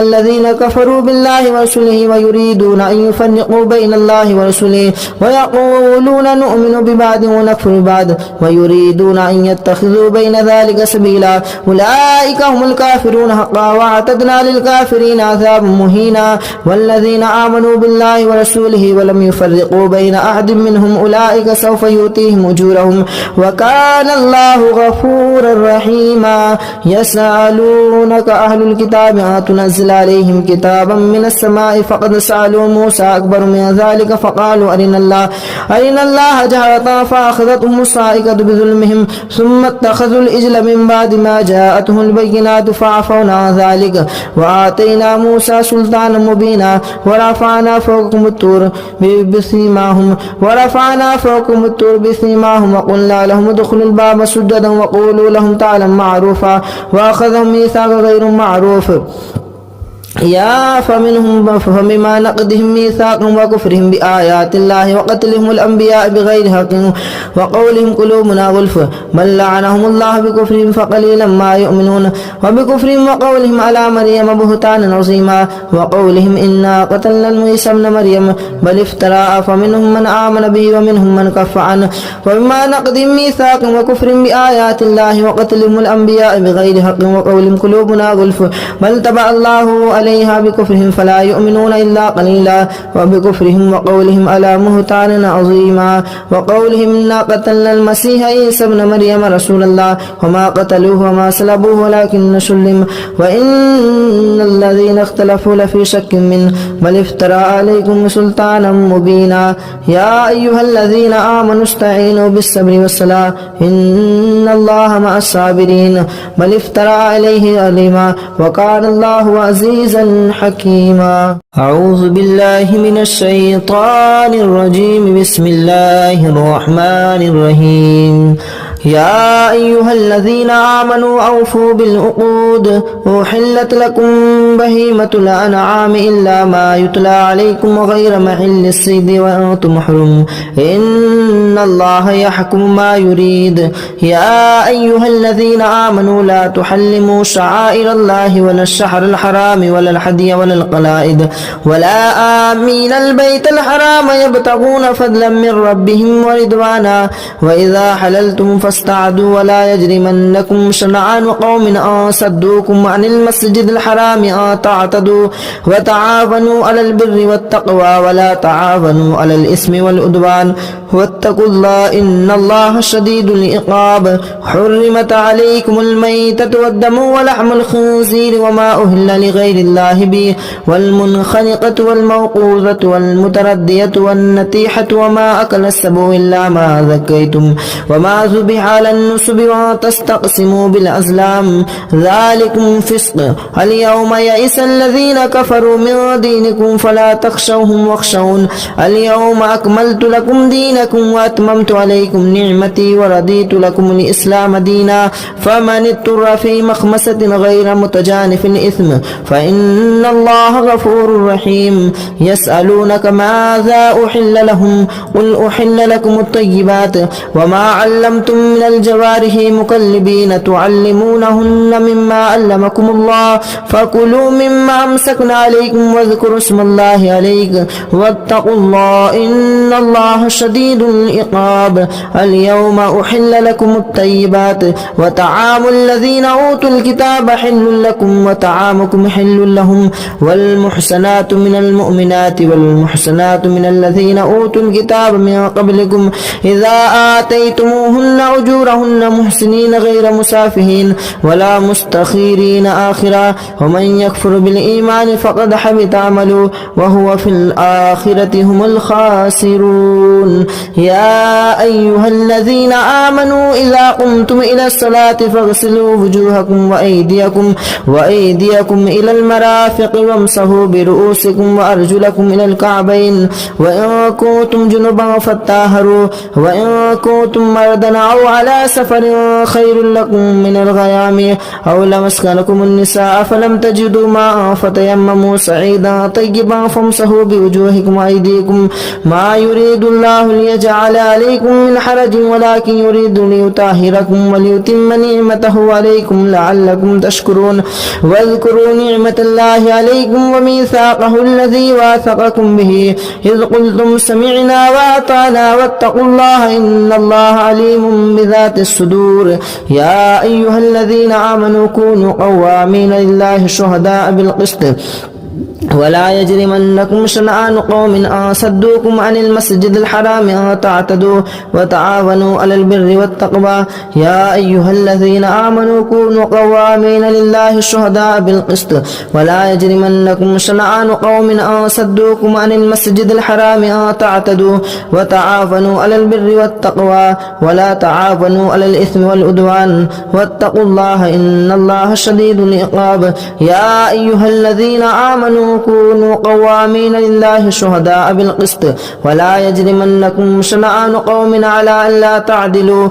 الذين كفروا بالله ورسله ويريدون أن يفرقوا بين الله ورسله ويقولون نؤمن ببعض ونكفر ببعض ويريدون أن يتخذوا بين ذلك سبيلا. أولئك هم الكافرون حقا واعتدنا للكافرين عذابا مهينا. والذين آمنوا بالله ورسوله ولم يفرقوا بين أحد منهم أولئك سوف يؤتيهم أجورهم وكان الله غفورا رحيما. يسألونك أهل الكتاب أن تنزل عليهم كتابا من السماء فقد سألوا موسى أكبر من ذلك فقالوا أرنا الله جهرة فأخذتهم الصاعقة بظلمهم ثم اتخذوا الإجل من بعد ما جاءتهم البينات فعفونا عن ذلك وآتينا موسى سلطانا مبينا. ورفعنا فوقهم الطور بسيماهم وقلنا لهم ادخلوا الباب سجدا وقولوا لهم تعالوا معروفا وأخذهم ميثاق غير معروف. فمما نقضهم ميثاقهم وكفرهم بآيات الله وقتلهم الأنبياء بغير حق وقولهم قلوبنا غلف بل لعنهم الله بكفرهم فقليلا ما يؤمنون وبكفرهم وقولهم على مريم بهتانا عظيما وقولهم إنا قتلنا عيسى ابن مريم بل افترى فمنهم من آمن به ومنهم من كفر عنه. وبما نقضهم ميثاقهم وكفرهم بآيات الله وقتلهم الأنبياء بغير حق وقولهم قلوبنا غلف بل تبع الله عليها بكفرهم فلا يؤمنون إلا قليلا وبكفرهم وقولهم على مهتان عظيما وقولهم إنا قتلنا المسيح عيسى ابن مريم رسول الله وما قتلوه وما صلبوه ولكن سلم وإن الذين اختلفوا لفي شك منه بل افترى عليكم سلطانا مبينا. يا أيها الذين آمنوا استعينوا بالصبر والصلاة إن الله مع الصابرين بل افترى عليه عليما وكان الله عزيزا حكيما. أعوذ بالله من الشيطان الرجيم. بسم الله الرحمن الرحيم. يا أيها الذين آمنوا أوفوا بالعقود أحلت لكم بهيمة الأنعام إلا ما يتلى عليكم غير محل الصيد وأنتم حرم إن الله يحكم ما يريد يا أيها الذين آمنوا لا تحلموا شعائر الله ولا الشهر الحرام ولا الهدي ولا القلائد ولا آمين البيت الحرام يبتغون فضلا من ربهم ورضوانا وإذا حللتم فاستعدوا ولا يجرمنكم شنعان قوم أن صدوكم عن المسجد الحرام أن تعتدوا وتعاونوا على البر والتقوى ولا تعاونوا على الإثم والعدوان واتقوا الله إن الله شديد العقاب حرمت عليكم الميتة والدم ولحم الخنزير وما أهل لغير الله به والمنخنقة والموقوذة والمتردية والنتيحة وما أكل السبع إلا ما ذكيتم وما ذبح على النصب وتستقسموا بالأزلام ذلكم فسق اليوم يئس الذين كفروا من دينكم فلا تخشوهم واخشون اليوم أكملت لكم دينكم وأتممت عليكم نعمتي ورضيت لكم الإسلام دينا فمن اضطر في مخمسة غير متجانف إثم فإن الله غفور رحيم يسألونك ماذا أحل لهم قل أحل لكم الطيبات وما علمتم من الجوارح مكلبين تعلمونهن مما علمكم الله فكلوا مما أمسكنا عليكم واذكروا اسم الله عليك واتقوا الله إن الله شديد العقاب اليوم أحل لكم الطيبات وطعام الذين أوتوا الكتاب حل لكم وطعامكم حل لهم والمحسنات من المؤمنات والمحسنات من الذين أوتوا الكتاب من قبلكم إذا آتيتموهن أجورهن محسنين غير مسافهين ولا مستخيرين آخرا ومن يكفر بالإيمان فقد حبط عمله وهو في الآخرة هم الخاسرون يا أيها الذين آمنوا إذا قمتم إلى الصلاة فاغسلوا وجوهكم وأيديكم إلى المرافق وامسحوا برؤوسكم وأرجلكم إلى الكعبين وإن كنتم جنبا فطهروا وإن كنتم مرضى أو على سفر خير لكم من الغيام أو لمسكنكم النساء فلم تجدوا ماء فتيمموا صعيدا طيبا فامسحوا بوجوهكم وأيديكم ما يريد الله ليجعل عليكم من حرج ولكن يريد ليطهركم وليتم نعمته عليكم لعلكم تشكرون واذكروا نعمة الله عليكم وميثاقه الذي واثقكم به إذ قلتم سمعنا وأطعنا واتقوا الله إن الله عليم بذات الصدور يا أيها الذين آمنوا كونوا قوامين لله شهداء بالقسط ولا يجرمنكم شنآن قوم أن صدوكم عن المسجد الحرام أن تعتدوا وتعاونوا على البر والتقوى يا أيها الذين آمنوا كونوا قوامين لله شهداء بالقسط ولا يجرمنكم شنآن قوم أن صدوكم عن المسجد الحرام أن تعتدوا وتعاونوا على البر والتقوى ولا تعاونوا على الإثم والعدوان واتقوا الله إن الله شديد العقاب يا أيها الذين آمنوا كونوا قوامين لله شهداء بالقسط ولا يجرمنكم شنآن قوم على ألا تعدلوا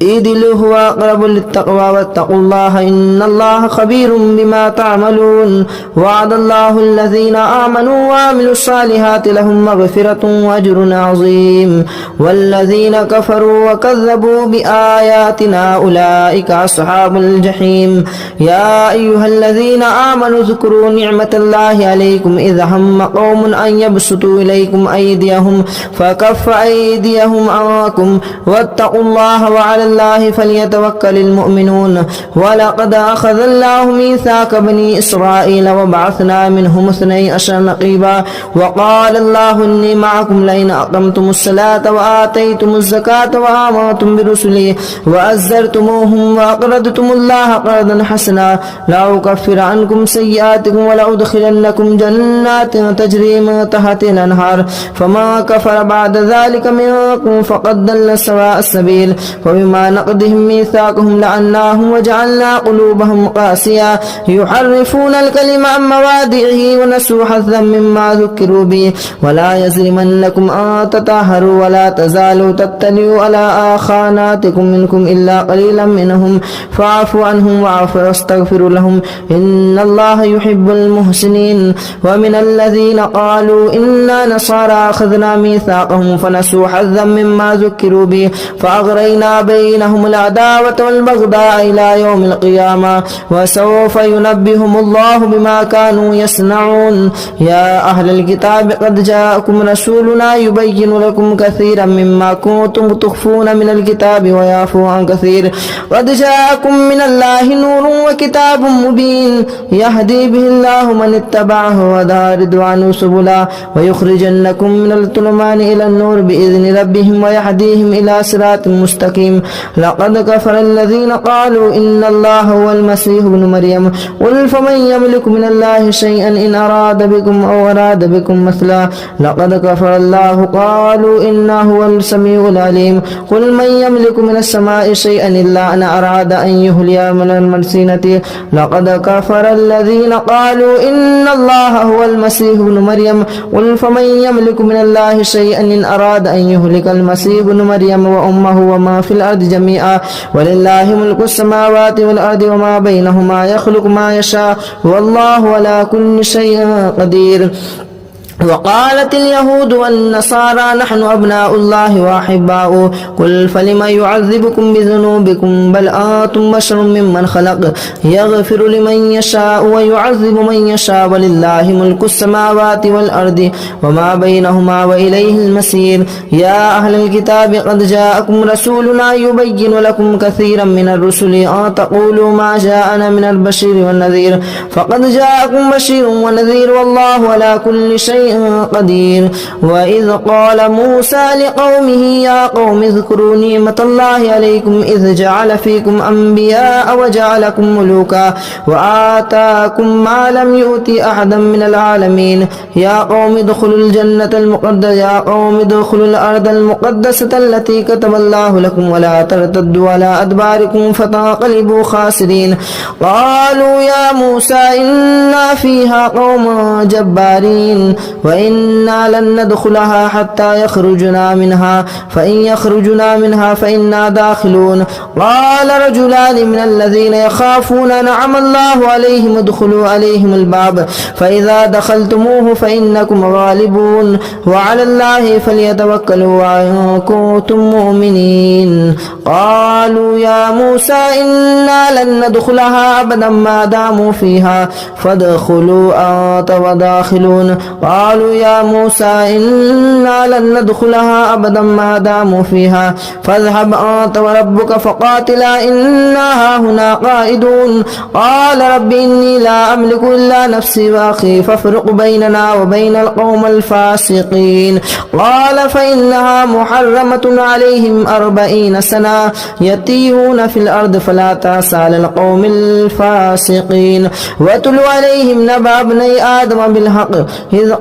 اعدلوا هو أقرب للتقوى واتقوا الله إن الله خبير بما تعملون وعد الله الذين آمنوا وعملوا الصالحات لهم مغفرة وأجر عظيم والذين كفروا وكذبوا بآياتنا أولئك أصحاب الجحيم يا أيها الذين آمنوا اذكروا نعمة الله عليكم إذ هم قوم أن يبسطوا إليكم أيديهم فكف أيديهم عنكم واتقوا الله وعلى الله فليتوكل المؤمنون ولقد أخذ الله ميثاق بني إسرائيل وبعثنا منهم 12 نقيبا وقال الله إني معكم لئن أقمتم الصلاة وآتيتم الزكاة وآمنتم برسلي وأزرتموهم وأقرضتم الله قرضا حسنا لأكفر عنكم سيئاتكم ولأدخلنكم جنات تجري من تحتها الأنهار فما كفر بعد ذلك منكم فقد ضل سواء السبيل وبما فبما نقضهم ميثاقهم لعناهم وجعلنا قلوبهم قاسية يحرفون الكلم عن مواضعه ونسوا حظا مما ذكروا به ولا يجرمنكم أن تطهروا ولا تزالوا تطلعوا على خاناتكم منكم إلا قليلا منهم فاعفوا عنهم واستغفروا لهم إن الله يحب المحسنين. ومن الذين قالوا إنا نصارى أخذنا ميثاقهم فنسوا حظا مما ذكروا به فأغرينا بينهم العداوة والبغضاء إلى يوم القيامة وسوف ينبئهم الله بما كانوا يصنعون. يا أهل الكتاب قد جاءكم رسولنا يبين لكم كثيرا مما كنتم تخفون من الكتاب ويعفو عن كثير قد جاءكم من الله نور وكتاب مبين يهدي به الله من اتبعه هدى رضوانه سبلا ويخرجنكم من الظلمات إلى النور بإذن ربهم ويهديهم إلى صراط مستقيم. لقد كفر الذين قالوا إن الله هو المسيح ابن مريم قل فمن يملك من الله شيئا إن أراد بكم أو أراد بكم مثلا لقد كفر الله قالوا إنه هو السميع العليم قل من يملك من السماء شيئا إلا أن أراد أن يهلي من المرسينة لقد كفر الذين قالوا إن الله هو المسيح ابن مريم قل فمن يملك من الله شيئا إن أراد أن يهلك المسيح ابن مريم وأمه وما في الأرض جميعا ولله ملك السماوات والأرض وما بينهما يخلق ما يشاء والله على كل شيء قدير. وقالت اليهود والنصارى نحن أبناء الله وأحباؤه قل فلم يعذبكم بذنوبكم بل أنتم بشر ممن خلق يغفر لمن يشاء ويعذب من يشاء ولله ملك السماوات والأرض وما بينهما وإليه المصير. يا أهل الكتاب قد جاءكم رسولنا يبين لكم كثيرا من الرسل أن تقولوا ما جاءنا من البشير والنذير فقد جاءكم بشير ونذير والله على كل شيء قدير. وإذ قال موسى لقومه يا قوم اذكروا نعمة الله عليكم إذ جعل فيكم أنبياء وجعلكم ملوكا وآتاكم ما لم يؤت أحدا من العالمين يا قوم ادخلوا الجنة المقدسة يا قوم ادخلوا الأرض المقدسة التي كتب الله لكم ولا ترتدوا على أدباركم فتنقلبوا خاسرين. قالوا يا موسى إنا فيها قوم جبارين وإنا لن ندخلها حتى يخرجنا منها فإن يخرجنا منها فإنا داخلون. قال رجلان من الذين يخافون نعم الله عليهم ادخلوا عليهم الباب فإذا دخلتموه فإنكم غالبون وعلى الله فليتوكلوا إن كنتم مؤمنين. قالوا يا موسى إنا لن ندخلها أبدا ما داموا فيها فادخلوا أنت وداخلون. قالوا يا موسى إنا لن ندخلها أبدا ما داموا فيها فاذهب أنت وربك فقاتلا إنا هنا قائدون. قال رب إني لا أملك إلا نفسي وأخي فافرق بيننا وبين القوم الفاسقين. قال فإنها محرمة عليهم 40 سنة يتيهون في الأرض فلا تأس على القوم الفاسقين. واتل عليهم نبأ ابني آدم بالحق إذ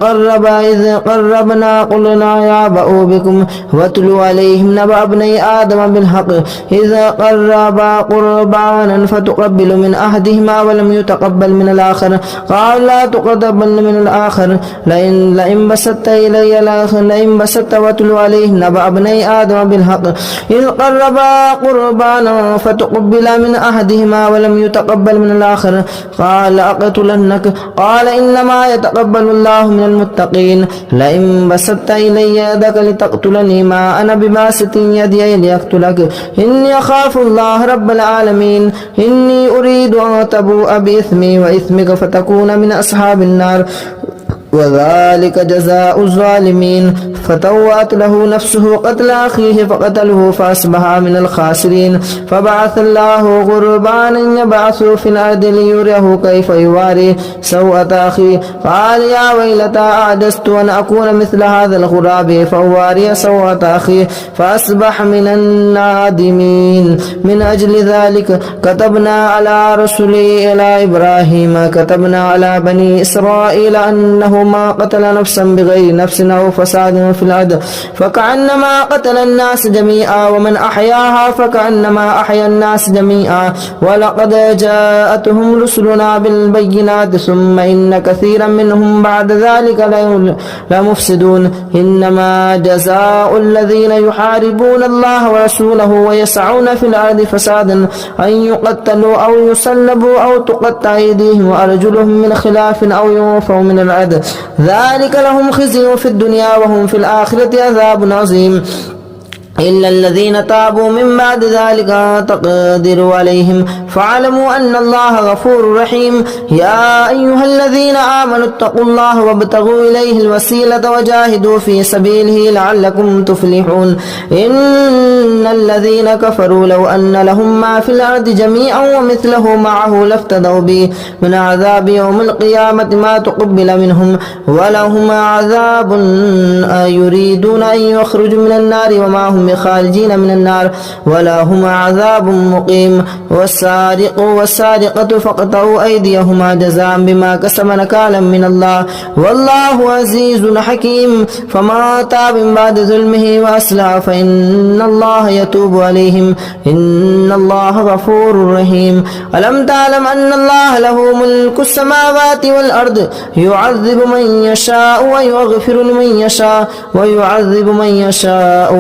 قربنا قلنا يا بأوا بكم واتلوا عليهم نبأ ابني آدم بالحق إذ قربا قربانا فتقبل من أحدهما ولم يتقبل من الآخر قال لا تقبل من الآخر لئن بسطت إلي لئن بسطت واتلوا عليهم نبأ ابني آدم بالحق إذ قربا قربانا فتقبل من أحدهما ولم يتقبل من الآخر قال أقتلنك قال إنما يتقبل الله من المتقين لئن بسطت إلي يدك لتقتلني ما أنا بباسط يدي لأقتلك إني أخاف الله رب العالمين إني أريد أن تبوء بإثمي وإثمك فتكون من أصحاب النار وذلك جزاء الظالمين. فتوأت له نفسه قتل أخيه فقتله فأصبح من الخاسرين. فبعث الله غربانا يبعث في الأرض ليريه كيف يواري سوءة أخيه قال يا ويلتى أعجزت أن أكون مثل هذا الغراب فأواري سوءة أخيه فأصبح من النادمين. من أجل ذلك كتبنا على رسله إلى إبراهيم كتبنا على بني إسرائيل أنه ما قتل نفسا بغير نفس أو فساد في الأرض فكأنما قتل الناس جميعا ومن أحياها فكأنما أحيا الناس جميعا ولقد جاءتهم رسلنا بالبينات ثم إن كثيرا منهم بعد ذلك لمفسدون إنما جزاء الذين يحاربون الله ورسوله ويسعون في الأرض فسادا أن يقتلوا أو يسلبوا أو تقطع أيديهم وأرجلهم من خلاف أو ينفوا من الأرض ذلك لهم خزي في الدنيا وهم في الآخرة عذاب عظيم إلا الذين تابوا من بعد ذلك تقدروا عليهم فاعلموا أن الله غفور رحيم يا أيها الذين آمنوا اتقوا الله وابتغوا إليه الوسيلة وجاهدوا في سبيله لعلكم تفلحون إن الذين كفروا لو أن لهم ما في الأرض جميعا ومثله معه لافتدوا به من عذاب يوم القيامة ما تقبل منهم ولهم عذاب يريدون أن يخرجوا من النار وما هم خارجين من النار ولهم عذاب مقيم والسارق والسارقة فاقطعوا أيديهما جزاء بما كسب نكالا من الله والله عزيز حكيم فما تاب من بعد ظلمه وأصلح فإن الله يتوب عليهم إن الله غفور رحيم ألم تعلم أن الله له ملك السماوات والأرض يعذب من يشاء ويغفر لمن يشاء ويعذب من يشاء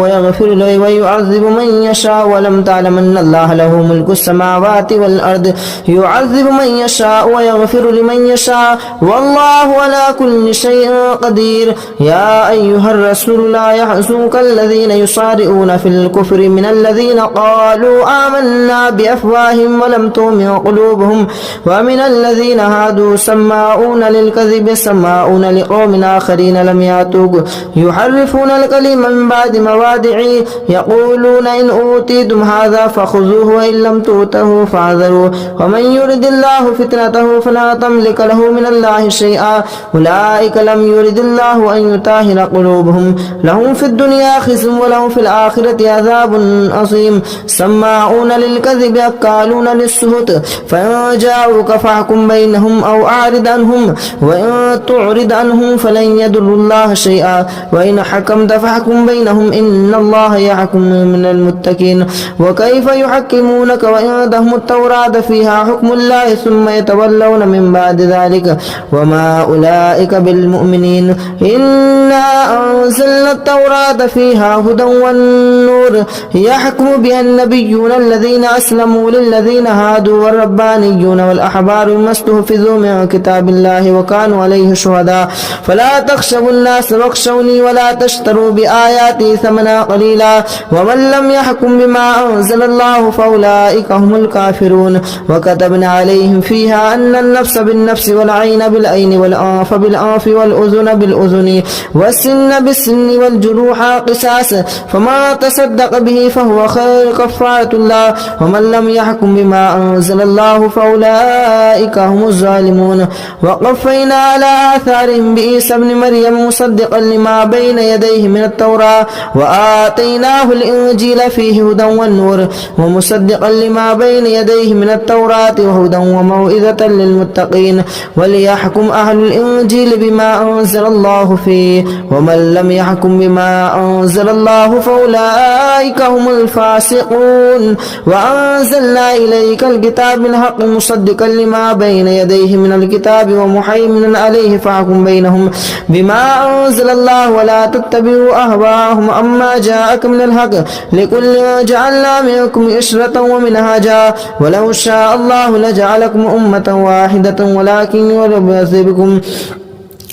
ويعذب من يشاء ولم تعلم أن الله له ملك السماوات والأرض يعذب من يشاء ويغفر لمن يشاء والله على كل شيء قدير يا أيها الرسول لا يحزنك الذين يصارعون في الكفر من الذين قالوا آمنا بأفواههم ولم تؤمن قلوبهم ومن الذين هادوا سماعون للكذب سماعون لقوم آخرين لم يأتوك يحرفون الكلم من بعد مواضعه يقولون إن أوتيتم هذا فخذوه وإن لم تؤتوه فاحذروا ومن يرد الله فتنته فلا تملك له من الله شيئا أولئك لم يرد الله أن يطهر قلوبهم لهم في الدنيا خزي ولهم في الآخرة عذاب عظيم سماعون للكذب أكالون للسهت فإن جاءوك فاحكم بينهم أو أعرض عنهم وإن تعرض عنهم فلن يضروا الله شيئا وإن حكمت فاحكم بينهم إن الله يحكم من المتقين وكيف يحكمونك وعندهم التوراة فيها حكم الله ثم يتولون من بعد ذلك وما أولئك بالمؤمنين إنا أنزلنا التوراة فيها هدى والنور يحكم بها النبيون الذين أسلموا للذين هادوا والربانيون والأحبار بما استحفظوا من كتاب الله وكانوا عليه شهداء فلا تخشوا الناس واخشوني ولا تشتروا بآياتي ثمنا قليلا ومن لم يحكم بما أنزل الله فأولئك هم الكافرون وكتبنا عليهم فيها أن النفس بالنفس والعين بالعين والأنف بالأنف والأذن بالأذن والسن بالسن والجروح قصاص فما تصدق به فهو خير كفارة الله ومن لم يحكم بما أنزل الله فأولئك هم الظالمون وقفينا على آثارهم بعيسى ابن مريم مصدقا لما بين يديه من التوراة وآتيناه الإنجيل فيه هدى والنور ومصدقا لما بين يديه من التوراة وهدى وموعظة للمتقين وليحكم أهل الإنجيل بما أنزل الله فيه ومن لم يحكم بما أنزل الله فأولئك هم الفاسقون وأنزلنا إليك الكتاب بالحق مصدقا لما بين يديه من الكتاب ومهيمنا عليه فاحكم بينهم بما أنزل الله ولا تتبعوا أهواءهم أما جاءك من الحق لكل جعلنا منكم إشرة ومنهاجا ولو شاء الله لجعلكم أمة واحدة ولكن يربص بكم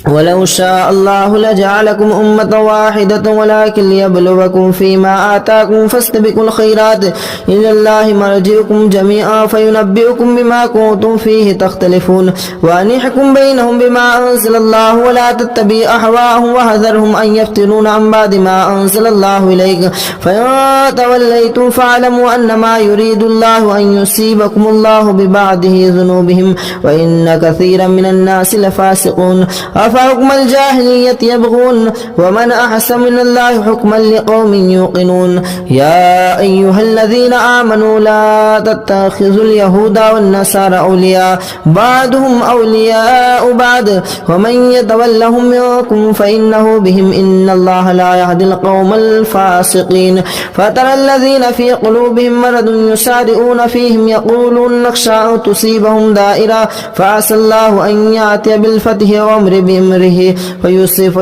ولو شاء الله لجعلكم أمة واحدة ولكن ليبلوكم فيما آتاكم فاستبقوا الخيرات إلى الله مرجعكم جميعا فينبئكم بما كنتم فيه تختلفون وأن يحكم بينهم بما أنزل الله ولا تتبع أهواءهم وحذرهم أن يفتنون عن بعد ما أنزل الله إليك فإن توليتم فاعلموا أنما يريد الله أن يصيبكم الله ببعضه ذنوبهم وإن كثيرا من الناس لفاسقون أفحكم الجاهلية يبغون ومن أحسن من الله حكما لقوم يوقنون يا أيها الذين آمنوا لا تتخذوا اليهود والنصارى أولياء بعضهم أولياء بعض ومن يتولهم منكم فإنه بهم إن الله لا يهدي القوم الفاسقين فترى الذين في قلوبهم مرض يسارعون فيهم يقولون نخشى أن تصيبهم دائرة فعسى الله أن يأتي بالفتح وأمر بأمره فيصيب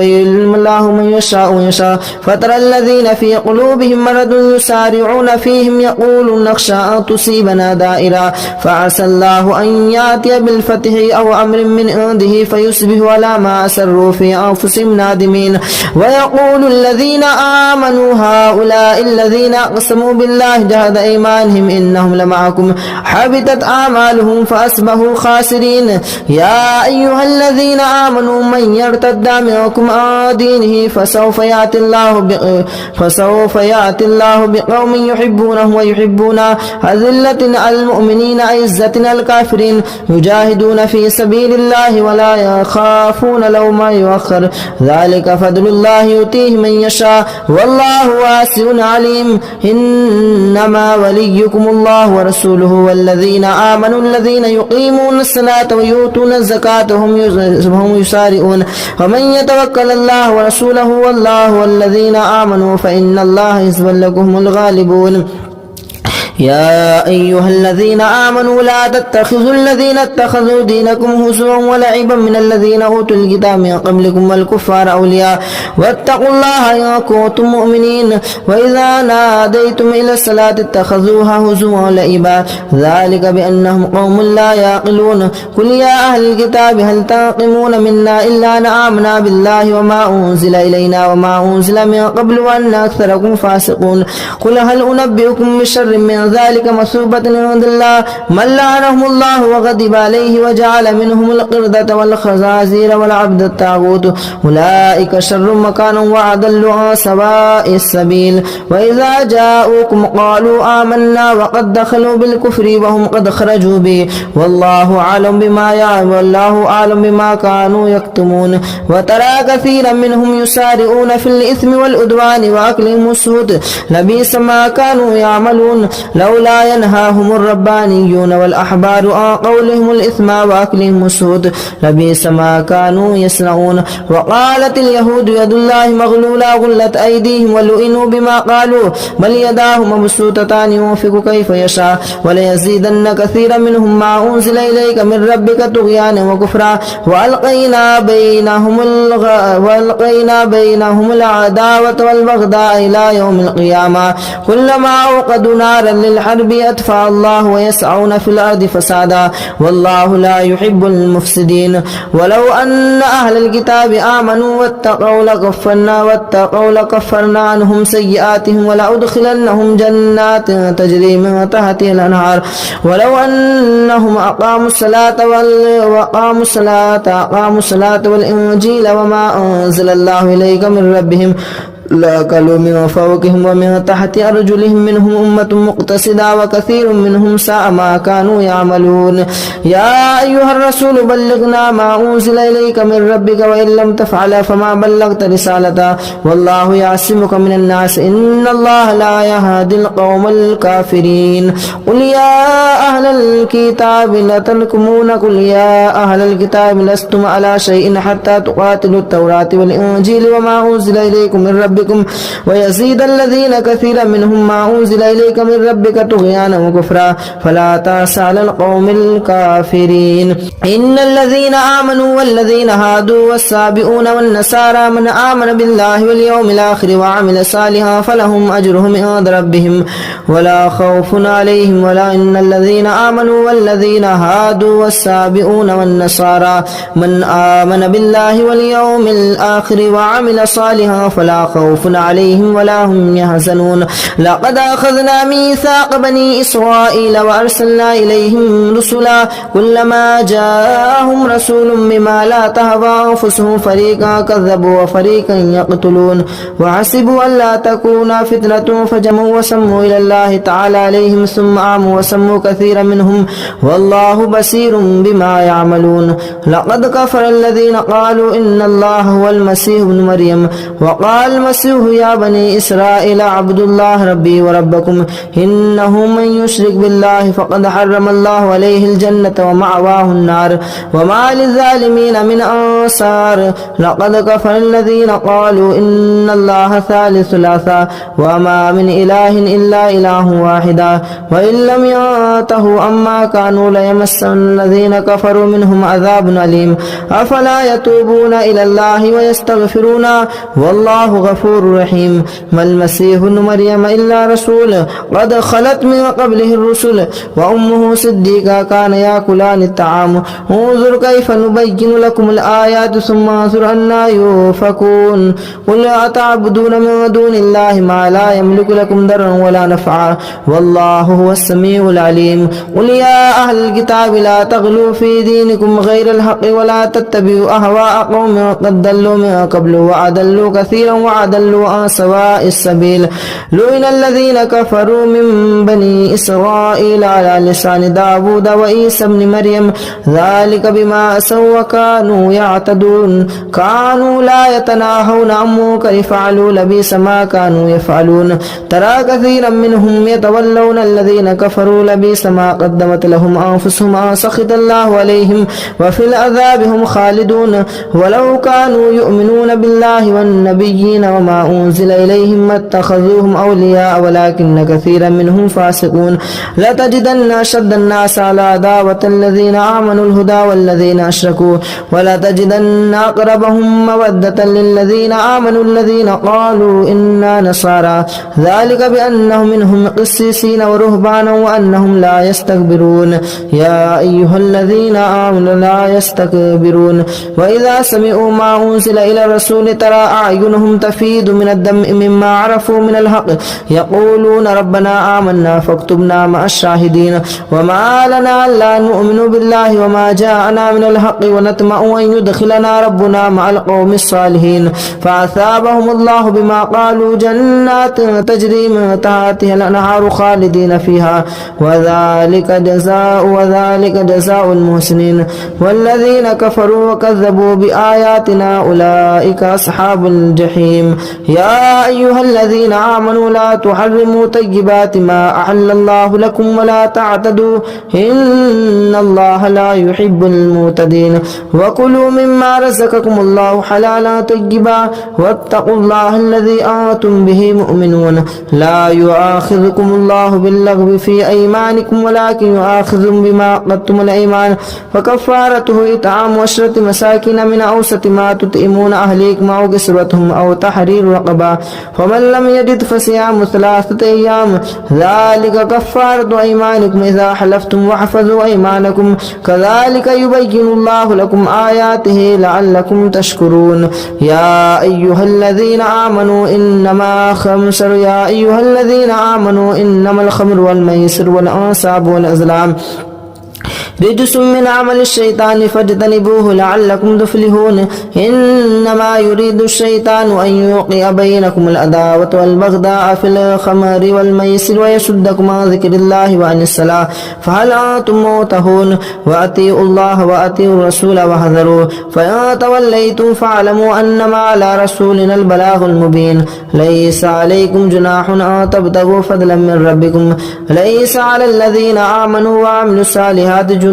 الله من يشاء ويشاء فترى الذين في قلوبهم مرض يسارعون فيهم يقولون نخشى أن تصيبنا دائرة فعسى الله أن يأتي بالفتح أو أمر من عنده فيصبحوا على ما أسروا في أنفسهم نادمين ويقول الذين آمنوا هؤلاء الذين أقسموا بالله جهد أيمانهم إنهم لمعكم حبطت أعمالهم فأصبحوا خاسرين يا أيها الذين آمنوا من يرتد منكم عن دينه فسوف يأتي الله بقوم يحبونهم ويحبونه أذلة على المؤمنين عزة على الكافرين يجاهدون في سبيل الله ولا يخافون لوما يؤخر ذلك فضل الله يؤتيه من يشاء والله واسع عليم إنما وليكم الله ورسوله والذين آمنوا الذين يقيمون الصلاة ويؤتون الزكاة وهم يسارعون ومن يتوكل الله ورسوله والله والذين آمنوا فإن الله حزب لكم الغالبون يا أيها الذين آمنوا لا تتخذوا الذين اتخذوا دينكم هزوا ولعبا من الذين أوتوا الكتاب من قبلكم والكفار أولياء واتقوا الله إن كنتم مؤمنين وإذا ناديتم إلى الصلاة اتخذوها هزوا ولعبا ذلك بأنهم قوم لا يعقلون قل يا أهل الكتاب هل تنقمون منا إلا أن آمنا بالله وما أنزل إلينا وما أنزل من قبل وأن أكثركم فاسقون قل هل أنبئكم بشر من ذلك مثوبة عند الله من لعنهم الله وغضب عليه وجعل منهم القردة والخنازير والعبد الطاغوت أولئك شر مكانا وأضل عن سواء السبيل وإذا جاءوكم قالوا آمنا وقد دخلوا بالكفر وهم قد خرجوا به والله أعلم بما كانوا يكتمون وترى كثيرا منهم يسارعون في الإثم والعدوان وأكلهم السحت لبئس ما كانوا يعملون لولا ينهاهم الربانيون والأحبار عن قولهم الإثم وأكلهم السحت لبئس ما كانوا يصنعون وقالت اليهود يد الله مغلولة غلت أيديهم ولئنوا بما قالوا بل يداه مبسوطتان ينفق كيف يشاء وليزيدن كثيرا منهم ما أنزل إليك من ربك طغيانا وكفرا وألقينا بينهم العداوة والبغضاء إلى يوم القيامة كلما أوقدوا نارا للحرب أطفأ الله ويسعون في الأرض فسادا والله لا يحب المفسدين ولو أن أهل الكتاب آمنوا واتقوا لكفرنا عنهم سيئاتهم ولأدخلنهم جنات تجري من تحتها الأنهار ولو أنهم أقاموا الصلاة والإنجيل وما أنزل الله إليك من ربهم لأكلوا من فوقهم ومن تحت أرجلهم منهم أمة مقتصدة وكثير منهم ساء ما كانوا يعملون يا أيها الرسول بلغنا ما أنزل إليك من ربك وإن لم تفعل فما بلغت رسالته والله يعصمك من الناس إن الله لا يهدي القوم الكافرين قل يا أهل الكتاب لا تنكمون قل يا أهل الكتاب لستم على شيء حتى تقاتلوا التوراة والإنجيل وما أنزل إليكم من ربكم ويزيد الذين كثيرا منهم ما أنزل إليك من ربك طغيانا وكفرا فلا تأس على القوم الكافرين إن الذين آمنوا والذين هادوا والسابئون والنصارى من آمن بالله واليوم الآخر وعمل صالحا فلهم أجرهم عند ربهم ولا خوف عليهم ولا إن الذين آمنوا والذين هادوا والسابئون والنصارى من آمن بالله واليوم الآخر وعمل صالحا فلا خوف خوف عليهم ولا هم يحزنون لقد أخذنا ميثاق بني إسرائيل وأرسلنا إليهم رسلا كلما جاءهم رسول بما لا تهوى أنفسهم فريقا كذبوا وفريقا يقتلون وحسبوا ألا تكون فتنة فجمعوا وسموا إلى الله تعالى عليهم ثم عموا وسموا كثيرا منهم والله بصير بما يعملون لقد كفر الذين قالوا إن الله هو المسيح ابن مريم وقال المسيح يا بني إسرائيل اعبدوا الله ربي وربكم إنه من يشرك بالله فقد حرم الله عليه الجنة ومأواه النار وما للظالمين من أنصار لقد كفر الذين قالوا إن الله ثالث ثلاثة وما من إله إلا إله واحدا وإن لم ينتهوا أما كانوا ليمسن الذين كفروا منهم عذاب أليم أفلا يتوبون إلى الله ويستغفرون والله غفور رحيم ما المسيح ابن مريم إلا رسول قد خلت من قبله الرسل وأمه صديقة كان يأكلان الطعام انظر كيف نبين لكم الآيات ثم انظر أنا يؤفكون قل أتعبدون من دون الله ما لا يملك لكم ضرا ولا نفعا والله هو السميع العليم قل يا أهل الكتاب لا تغلوا في دينكم غير الحق ولا تتبعوا أهواء قوم قد ضلوا من قبل وأضلوا كثيرا وأضلوا عن سواء السبيل لعن الذين كفروا من بني إسرائيل على لسان داود وعيسى ابن مريم ذلك بما عصوا وكانوا يعتدون كانوا لا يتناهون عن منكر فعلوا لبئس ما كانوا يفعلون ترى كثيرا منهم يتولون الذين كفروا لبئس ما قدمت لهم أنفسهم سخط الله عليهم وفي العذاب هم خالدون ولو كانوا يؤمنون بالله والنبيين وما أنزل إليهم ما اتخذوهم أولياء ولكن كثيرا منهم فاسقون لتجدن أشد الناس على عداوة الذين آمنوا الهدى والذين أشركوا ولتجدن أقربهم مودة للذين آمنوا الذين قالوا إنا نصارى ذلك بأنهم منهم قسيسين ورهبانا وأنهم لا يستكبرون يا أيها الذين آمنوا لا يستكبرون وإذا سمعوا ما أنزل إلى الرسول ترى أعينهم تفيض من الدم مما عرفوا من الحق يقولون ربنا آمنا فاكتبنا مع الشاهدين وما لنا لا نؤمن بالله وما جاءنا من الحق ونطمع أن يدخلنا ربنا مع القوم الصالحين فأثابهم الله بما قالوا جنات تجري من تحتها الأنهار خالدين فيها وذلك جزاء المحسنين والذين كفروا وكذبوا بآياتنا أولئك أصحاب الجحيم يا أيها الذين آمنوا لا تحرموا طيبات ما أحل الله لكم ولا تعتدوا إن الله لا يحب المعتدين وكلوا مما رزقكم الله حلالا طيبا واتقوا الله الذي أنتم به مؤمنون لا يؤاخذكم الله باللغو في أيمانكم ولكن يؤاخذكم بما عقدتم الأيمان فكفارته إطعام 10 مساكين من أوسط ما تطعمون أهليكم أو كسوتهم أو تحرير رقبة فمن لم يجد فصيام 3 أيام ذلك كفارة أيمانكم إذا حلفتم واحفظوا أيمانكم كذلك يبين الله لكم آياته لعلكم تشكرون يا أيها الذين آمنوا إنما الخمر والميسر والأنصاب والأزلام رجس من عمل الشيطان فاجتنبوه لعلكم تفلحون إنما يريد الشيطان أن يوقع بينكم العداوة والبغضاء في الخمر والميسر ويصدكم عن ذكر الله وعن الصلاة فهل أنتم منتهون وأطيعوا الله وأطيعوا الرسول واحذروا فإن توليتم فاعلموا أنما على رسولنا البلاغ المبين ليس عليكم جناح أن تبتغوا فضلا من ربكم ليس على الذين آمنوا وعملوا الصالحات جناح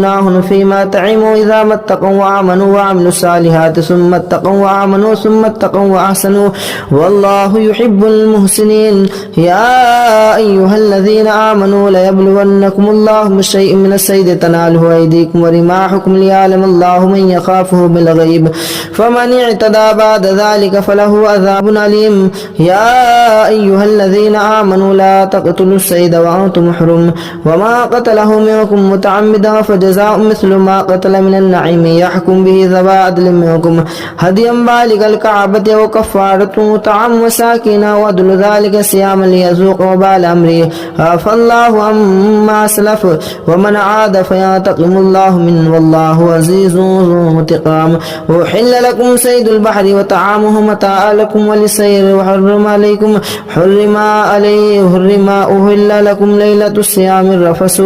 فيما طعموا إذا ما اتقوا وآمنوا وعملوا الصالحات ثم اتقوا وآمنوا ثم اتقوا وأحسنوا والله يحب المحسنين يا أيها الذين آمنوا ليبلونكم الله بشيء من الصيد تناله أيديكم ورماحكم ليعلم الله من يخافه بالغيب فمن اعتدى بعد ذلك فله عذاب أليم يا أيها الذين آمنوا لا تقتلوا الصيد وأنتم حرم وما قتله منكم متعمدا واحدا فجزاء مثل ما قتل من النعيم يحكم به ذوى عدل منكم هديا بالغ الكعبة وكفارة طعام مساكين وعدل ذلك صياما ليذوق وبال أمره عفى الله عما أسلف ومن عاد فينتقم الله منه والله عزيز ذو انتقام أحل لكم صيد البحر وطعامه متاعا لكم وللسير وحرم عليكم أهل لكم ليلة الصيام الرفث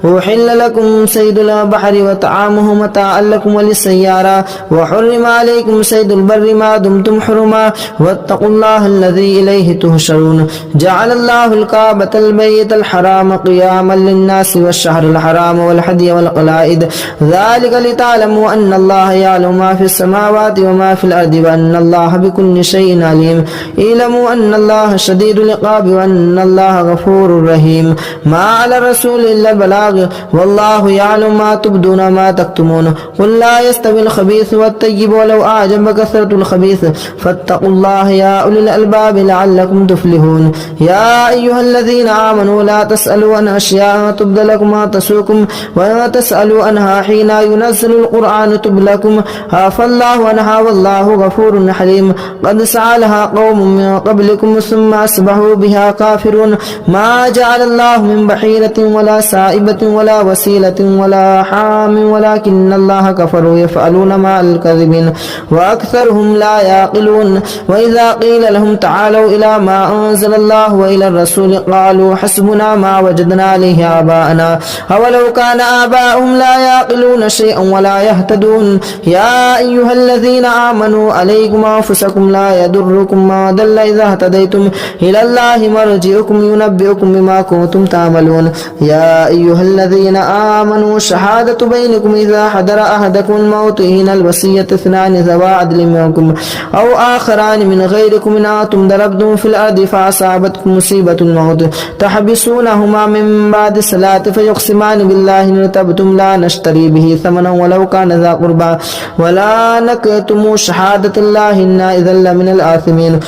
أحل لكم صيد البحر وطعامه متاعا لكم وللسيارة وحرم عليكم صيد البر ما دمتم حرما واتقوا الله الذي إليه تهشرون جعل الله الكعبة البيت الحرام قياما للناس والشهر الحرام والهدي والقلائد ذلك لتعلموا أن الله يعلم ما في السماوات وما في الأرض وأن الله بكل شيء عليم اعلموا أن الله شديد العقاب وأن الله غفور رحيم ما على الرسول إلا البلاغ والله يعلم ما تبدون ما تكتمون قل لا يستوي الخبيث والطيب ولو أعجب كثرة الخبيث فاتقوا الله يا أولي الألباب لعلكم تفلحون يا أيها الذين آمنوا لا تسألوا عن أشياء تبد لكم ما تسوكم ولا تسألوا عنها حين ينزل القرآن تبد لكم عفى الله عنها والله غفور حليم قد سألها قوم من قبلكم ثم أصبحوا بها كافرون ما جعل الله من بحيرة ولا سائبة ولا وسيلة ولا حام ولكن الله كفروا يفعلون ما الكذبين وأكثرهم لا يعقلون وإذا قيل لهم تعالوا إلى ما أنزل الله وإلى الرسول قالوا حسبنا ما وجدنا عليه آباءنا أولو كان آباؤهم لا يعقلون شيئا ولا يهتدون يا أيها الذين آمنوا عليكم أنفسكم لا يضركم ما ضل إذا اهتديتم إلى الله مرجعكم ينبئكم بما كنتم تعملون يا أيها الذين آمنوا شهادة بينكم إذا حضر أحدكم الموت حين الوصية اثنان ذوى عدل منكم أو آخران من غيركم إن أنتم ضربتم في الأرض فأصابتكم مصيبة الموت تحبسونهما من بعد الصلاة فيقسمان بالله إن ارتبتم لا نشتري به ثمنا ولو كان ذا قربى ولا نكتم شهادة الله إنا إذا لمن الآثمين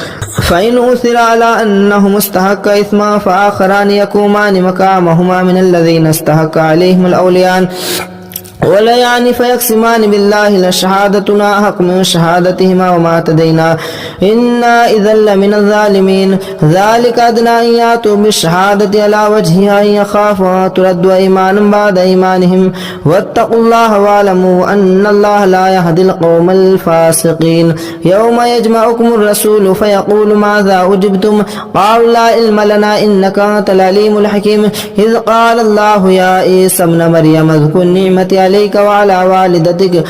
فإن أثر على أنه مستحق إثما فآخران يقومان مقامهما من الذين استحق عليهم الأوليان ولا يعني فيقسمان بالله لشهادتنا حق من شهادتهما وما اعتدينا إنا إذا لمن الظالمين ذلك أدنى أن يأتوا بالشهادة على وجهها أن يخافوا ترد إيمانا بعد إيمانهم واتقوا الله واعلموا أن الله لا يهدي القوم الفاسقين يوم يجمعكم الرسول فيقول ماذا أجبتم قالوا لا علم لنا إنك أنت العليم الحكيم إذ قال الله يا عيسى ابن مريم اذكر نعمتي عليك وعلى والدتك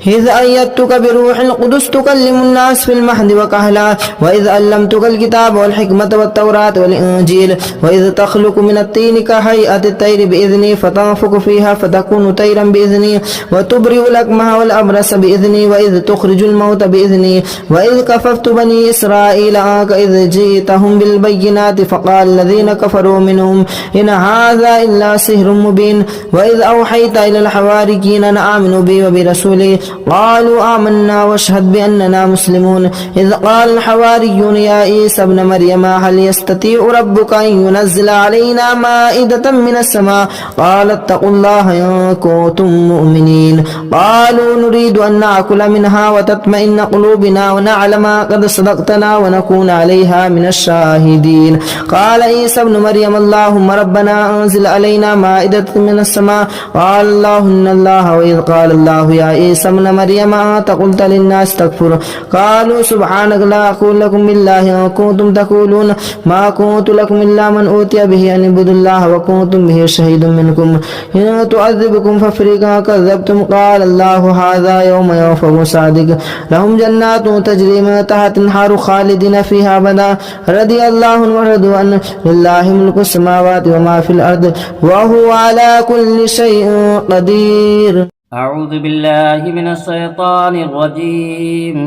إذ أيدتك بروح القدس تكلم الناس في المهد وكهلا وإذ علمتك الكتاب والحكمة والتوراة والإنجيل وإذ تخلق من الطين كهيئة الطير بإذني فتنفخ فيها فتكون طيرا بإذني وتبرئ الأكمه والأبرص بإذني وإذ تخرج الموت بإذني وإذ كففت بني إسرائيل عنك إذ جئتهم بالبينات فقال الذين كفروا منهم إن هذا إلا سحر مبين وإذ أوحيت إلى الحواريين أن آمنوا بي وبرسولي قالوا آمنا واشهد بأننا مسلمون إذ قال الحواريون يا عيسى ابن مريم هل يستطيع ربك أن ينزل علينا مائدة من السماء قال اتقوا الله إن كنتم مؤمنين قالوا نريد أن نأكل منها وتطمئن قلوبنا ونعلم قد صدقتنا ونكون عليها من الشاهدين قال عيسى ابن مريم اللهم ربنا أنزل علينا مائدة من السماء قال الله إن الله وإذ قال الله يا عيسى ابن مريم أنت قلت للناس تكفر قالوا سبحانك لا أقول لكم بالله إن كنتم تقولون ما كنت لكم إلا من أوتي به أن اعبدوا الله وكنتم به شهيد منكم إن تعذبكم ففريقا كذبتم قال الله هذا يوم ينفع صادق لهم جنات تجري من تحت الأنهار خالدين فيها أبدا رضي الله عنهم ورضوا عنه لله ملك السماوات وما في الأرض وهو على كل شيء قدير. أعوذ بالله من الشيطان الرجيم.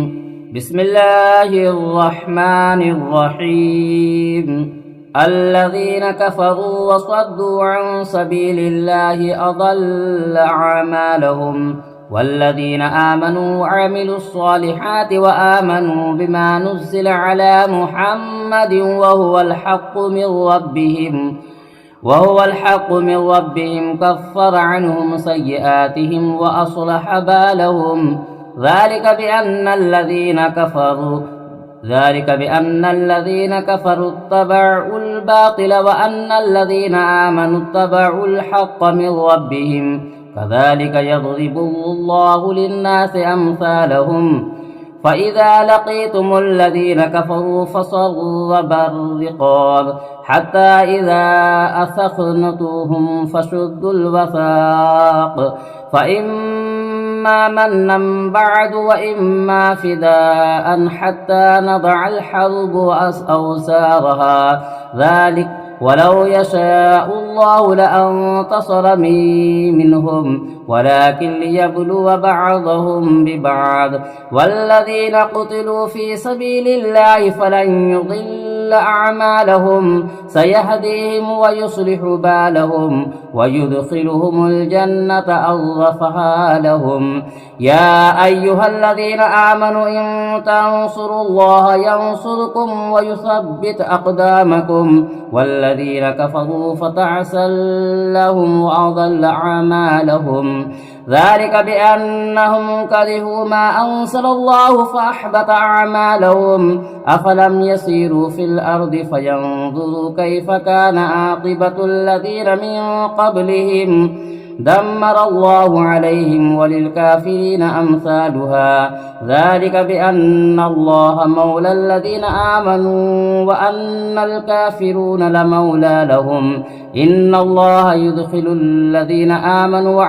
بسم الله الرحمن الرحيم. الذين كفروا وصدوا عن سبيل الله أضل أعمالهم والذين آمنوا وعملوا الصالحات وآمنوا بما نزل على محمد وهو الحق من ربهم وهو الحق من ربهم كفر عنهم سيئاتهم وأصلح بالهم ذلك بأن الذين كفروا اتبعوا الباطل وأن الذين آمنوا اتبعوا الحق من ربهم كذلك يضرب الله للناس أمثالهم فإذا لقيتم الذين كفروا فصرب الرقاب حتى إذا أثخنتوهم فشدوا الوثاق فإما منا بعد وإما فداء حتى نضع الحرب أوزارها ذلك ولو يشاء الله لانتصر منهم ولكن ليبلو بعضهم ببعض والذين قتلوا في سبيل الله فلن يضل أعمالهم سيهديهم ويصلح بالهم ويدخلهم الجنة أرفها لهم يا أيها الذين آمنوا إن تنصروا الله ينصركم ويثبت أقدامكم والذين كفروا فتعسا لهم وأضل أعمالهم ذلك بأنهم كرهوا ما أنزل الله فأحبط أعمالهم أفلم يسيروا في الأرض فينظروا كيف كان عاقبة الذين من قبلهم دمر الله عليهم وللكافرين أمثالها ذلك بأن الله مولى الذين آمنوا وأن الكافرون لمولى لهم إن الله يدخل الذين آمنوا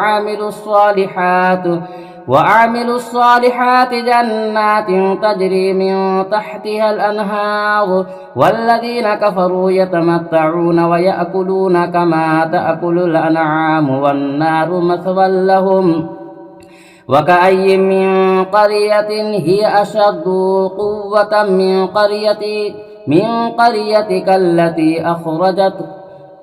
وعملوا الصالحات جنات تجري من تحتها الأنهار والذين كفروا يتمتعون ويأكلون كما تأكل الأنعام والنار مثوى لهم وكأي من قرية هي أشد قوة من قريتك التي أخرجت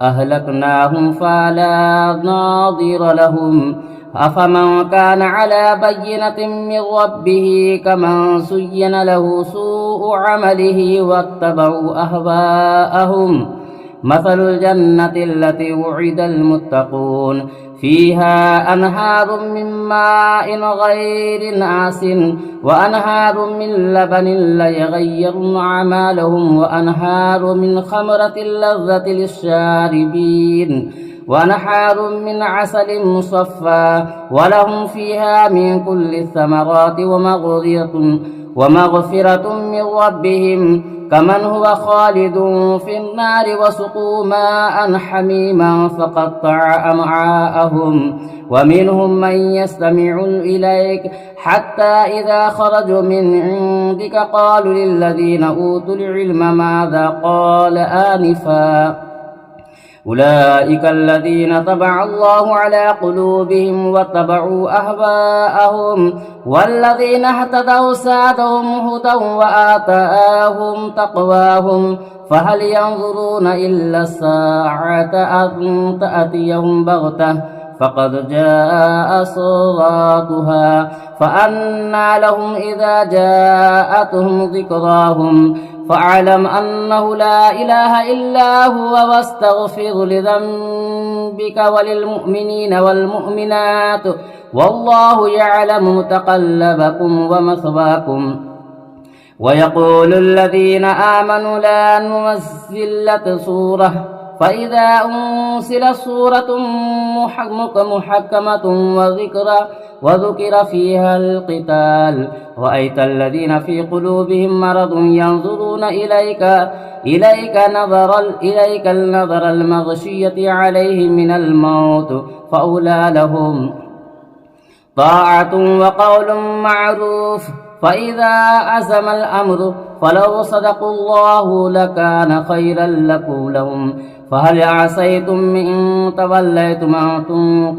أهلكناهم فلا ناظر لهم أفمن كان على بينة من ربه كمن زين له سوء عمله واتبعوا أهواءهم مثل الجنة التي وعد المتقون فيها أنهار من ماء غير آس وأنهار من لبن لا يغير أعمالهم وأنهار من خمرة لذة للشاربين ونحار من عسل مصفى ولهم فيها من كل الثمرات ومغفرة من ربهم كمن هو خالد في النار وسقوا ماء حميما فقطع أمعاءهم ومنهم من يستمع إليك حتى إذا خرجوا من عندك قالوا للذين أوتوا العلم ماذا قال آنفا أولئك الذين طبع الله على قلوبهم واتبعوا أهواءهم والذين اهتدوا زادهم هدى وآتاهم تقواهم فهل ينظرون إلا الساعة أن تأتيهم بغتة فقد جاء صراطها فأنى لهم إذا جاءتهم ذكراهم فاعلم أنه لا إله إلا هو واستغفر لذنبك وللمؤمنين والمؤمنات والله يعلم متقلبكم ومثواكم ويقول الذين آمنوا لا ننزل سورة فإذا أنزلت سورة محكمة وذكر فيها القتال رأيت الذين في قلوبهم مرض ينظرون إليك النظر المغشية عليهم من الموت فأولى لهم طاعة وقول معروف فإذا عزم الأمر فلو صدقوا الله لكان خيرا لهم فهل عسيتم إن توليتم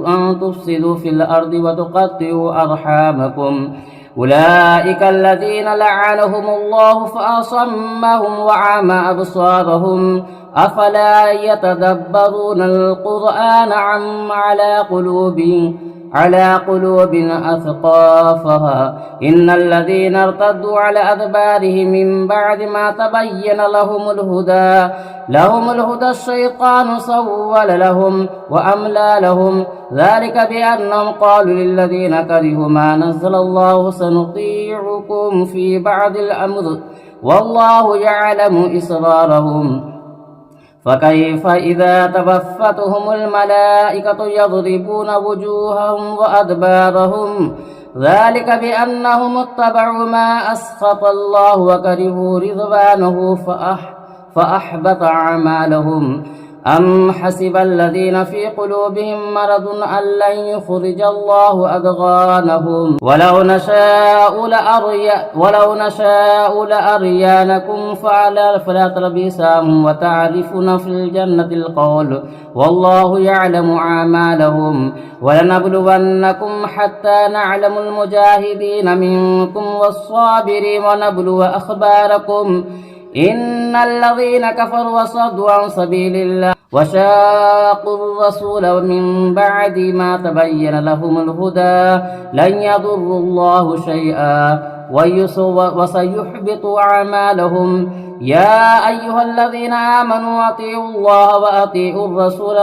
أن تفسدوا في الأرض وتقطعوا أرحامكم أولئك الذين لعنهم الله فأصمهم وعمى أبصارهم أفلا يتدبرون القرآن على قلوب أثقافها إن الذين ارتدوا على أدبارهم من بعد ما تبين لهم الهدى الشيطان سول لهم وأملى لهم ذلك بأنهم قالوا للذين كرهوا ما نزل الله سنطيعكم في بعض الأمر والله يعلم إسرارهم فكيف إذا توفتهم الملائكة يضربون وجوههم وأدبارهم ذلك بأنهم اتبعوا ما أسخط الله وكرهوا رضوانه فأحبط أعمالهم أم حسب الذين في قلوبهم مرض أن لن يخرج الله أضغانهم ولو نشاء لأريانكم فلا تلبسهم وتعرفون في الجنة القول والله يعلم أعمالهم ولنبلونكم حتى نعلم المجاهدين منكم والصابرين ونبلو أخباركم إن الذين كفروا وصدوا عن سبيل الله وشاقوا الرسول من بعد ما تبين لهم الهدى لن يضروا الله شيئا وسيحبط أعمالهم يا أيها الذين آمنوا أطيعوا الله وأطيعوا الرسول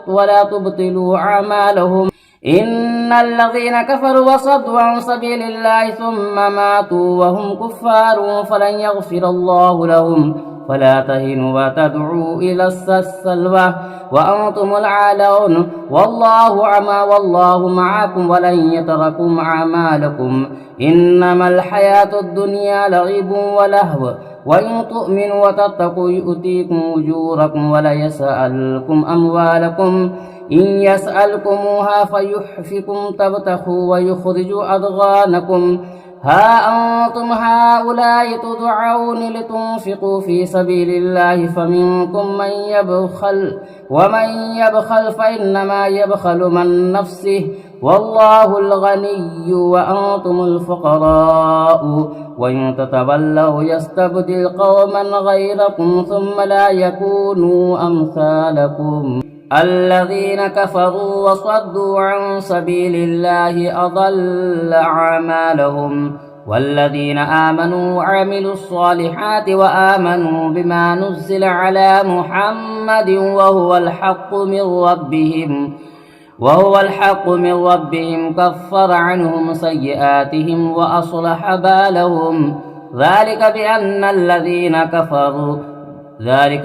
ولا تبطلوا أعمالهم إن الذين كفروا وصدوا عن سبيل الله ثم ماتوا وهم كفار فلن يغفر الله لهم فلا تهنوا وتدعوا إلى السلوى وأنتم العالون والله معكم ولن يتركم أعمالكم إنما الحياة الدنيا لعب ولهو وإن تؤمنوا وتتقوا يؤتيكم أجوركم ولا يسألكم أموالكم إن يسألكموها فيحفكم تبتخوا ويخرجوا أضغانكم ها أنتم هؤلاء تدعون لتنفقوا في سبيل الله فمنكم من يبخل ومن يبخل فإنما يبخل من نفسه والله الغني وأنتم الفقراء وإن تتولوا يستبدل قوما غيركم ثم لا يكونوا أمثالكم الذين كفروا وصدوا عن سبيل الله أضل أعمالهم والذين آمنوا وعملوا الصالحات وآمنوا بما نزل على محمد وهو الحق من ربهم كفر عنهم سيئاتهم وأصلح بالهم ذلك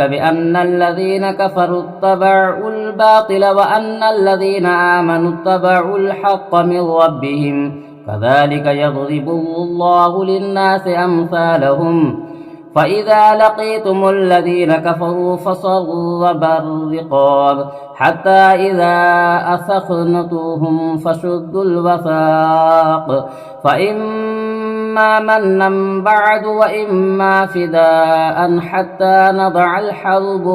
بأن الذين كفروا اتبعوا الباطل وأن الذين آمنوا اتبعوا الحق من ربهم كذلك يضرب الله للناس أمثالهم فإذا لقيتم الذين كفروا فصرب الرقاب حتى إذا أثخنتوهم فشدوا الوثاق فإما منا بعد وإما فداء حتى نضع الحرب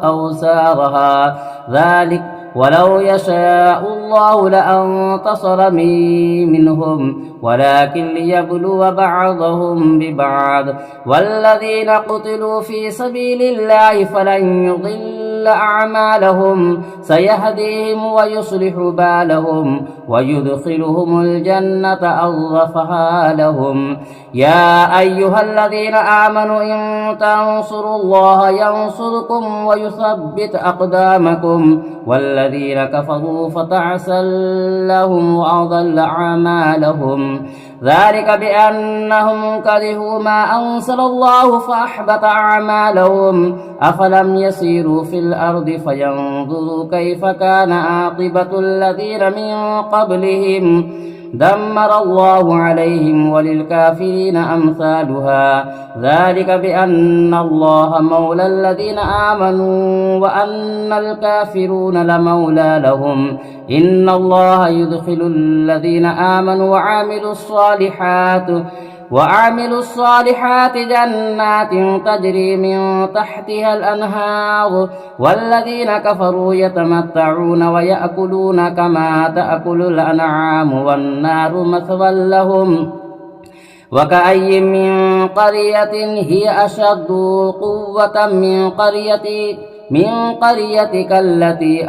أوزارها ذلك ولو يشاء الله لانتصر منهم ولكن ليبلو بعضهم ببعض والذين قتلوا في سبيل الله فلن يضل أعمالهم سيهديهم ويصلح بالهم ويدخلهم الجنة أرفها لهم يا أيها الذين آمنوا إن تنصروا الله ينصركم ويثبت أقدامكم والذين كفروا فتعسا لهم وأضل أعمالهم ذلك بأنهم كرهوا ما أنزل الله فأحبط أعمالهم أفلم يسيروا في الأرض فينظروا كيف كان عاقبة الذين من قبلهم دمر الله عليهم وللكافرين أمثالها ذلك بأن الله مولى الذين آمنوا وأن الكافرون لمولى لهم إن الله يدخل الذين آمنوا وعملوا الصالحات جنات تجري من تحتها الأنهار والذين كفروا يتمتعون ويأكلون كما تأكل الأنعام والنار مثوى لهم وكأي من قرية هي أشد قوة من قريتك التي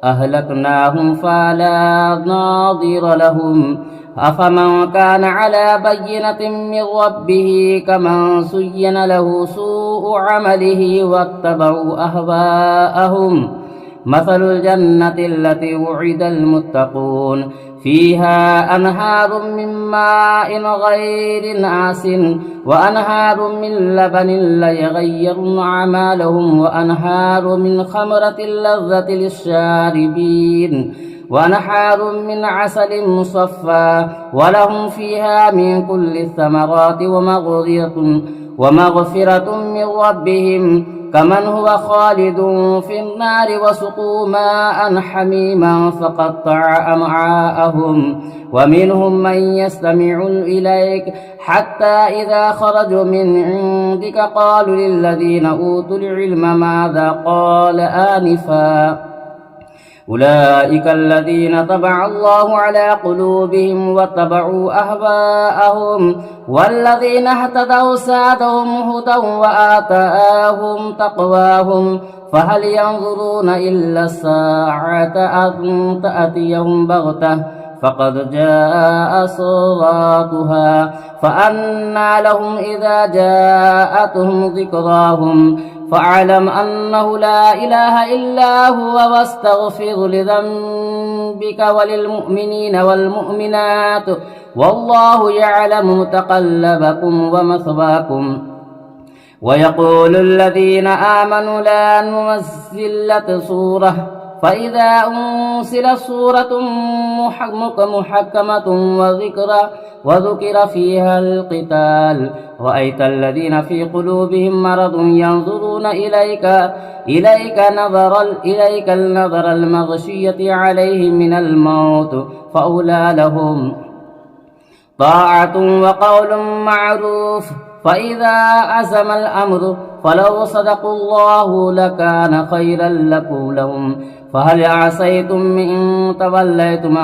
أهلكناهم فلا ناظر لهم أفمن كان على بينة من ربه كمن زين له سوء عمله واتبعوا أهواءهم مثل الجنة التي وعد المتقون فيها أنهار من ماء غير آس وأنهار من لبن لا يغير أعمالهم وأنهار من خمرة لذة للشاربين وأنهار من عسل مصفى ولهم فيها من كل الثمرات ومغفرة من ربهم كمن هو خالد في النار وسقوا ماء حميما فقطع أمعاءهم ومنهم من يستمع إليك حتى إذا خرجوا من عندك قالوا للذين أوتوا العلم ماذا قال آنفا أولئك الذين طبع الله على قلوبهم واتبعوا أهواءهم والذين اهتدوا زادهم هدى وآتاهم تقواهم فهل ينظرون إلا الساعة أن تأتيهم بغتة فقد جاء أشراطها فأنى لهم إذا جاءتهم ذكراهم فاعلم أنه لا إله إلا هو واستغفر لذنبك وللمؤمنين والمؤمنات والله يعلم متقلبكم ومثواكم ويقول الذين آمنوا لا ننزل سورة فإذا أنزلت سورة محكمة وذكر فيها القتال رأيت الذين في قلوبهم مرض ينظرون إليك النظر المغشية عليهم من الموت فأولى لهم طاعة وقول معروف فإذا عزم الأمر فلو صدقوا الله لكان خيرا لهم فهل عسيتم إن توليتم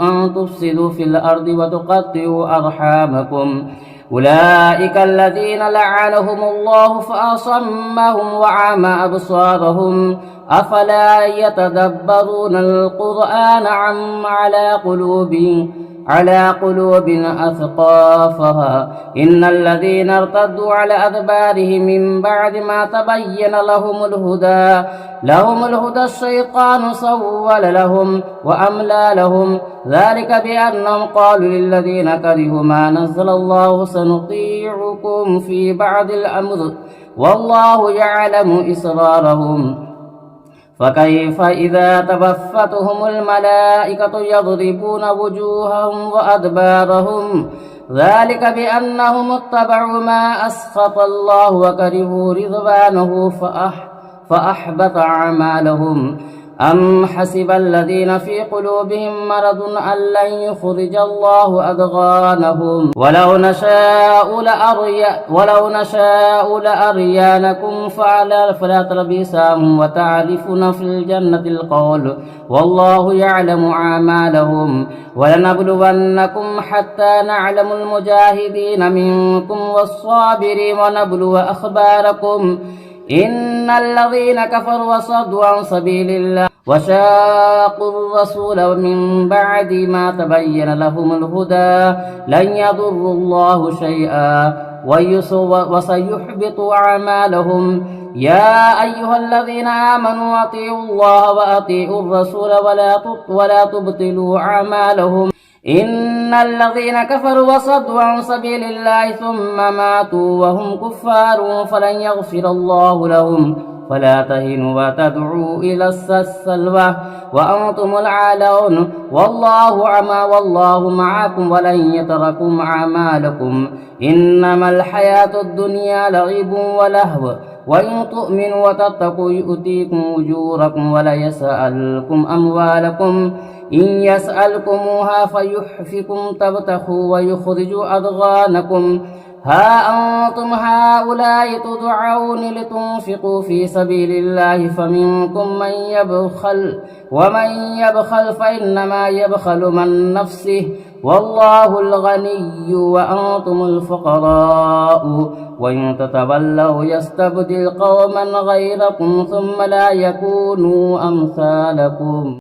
أن تفسدوا في الأرض وتقطعوا أرحامكم أولئك الذين لعنهم الله فأصمهم وعمى أبصارهم أفلا يتدبرون القرآن أم على قلوب أثقافها إن الذين ارتدوا على أدبارهم من بعد ما تبين لهم الهدى الشيطان سول لهم وأملى لهم ذلك بأنهم قالوا للذين كرهوا ما نزل الله سنطيعكم في بعض الأمر والله يعلم إسرارهم فكيف إذا توفتهم الملائكة يضربون وجوههم وأدبارهم ذلك بأنهم اتبعوا ما أسخط الله وكرهوا رضوانه فأحبط أعمالهم أم حسب الذين في قلوبهم مرض أن لن يخرج الله أضغانهم ولو نشاء لأريانكم فلا تلبسهم وتعرفون في الجنة القول والله يعلم أعمالهم ولنبلونكم حتى نعلم المجاهدين منكم والصابرين ونبلو أخباركم إن الذين كفروا وصدوا عن سبيل الله وشاقوا الرسول من بعد ما تبين لهم الهدى لن يضروا الله شيئا وسيحبط أعمالهم يا أيها الذين آمنوا أطيعوا الله وأطيعوا الرسول ولا تبطلوا أعمالهم إن الذين كفروا وصدوا عن سبيل الله ثم ماتوا وهم كفار فلن يغفر الله لهم فلا تهنوا وتدعوا إلى السلوى وأنتم العالون والله معكم ولن يتركم أعمالكم إنما الحياة الدنيا لعب ولهو وإن تؤمنوا وتتقوا يؤتيكم أجوركم ولا يسألكم أموالكم إن يسألكموها فيحفكم تبتخوا ويخرجوا أضغانكم ها أنتم هؤلاء تدعون لتنفقوا في سبيل الله فمنكم من يبخل ومن يبخل فإنما يبخل من نفسه والله الغني وأنتم الفقراء وإن تتولوا يستبدل قوما غيركم ثم لا يكونوا أمثالكم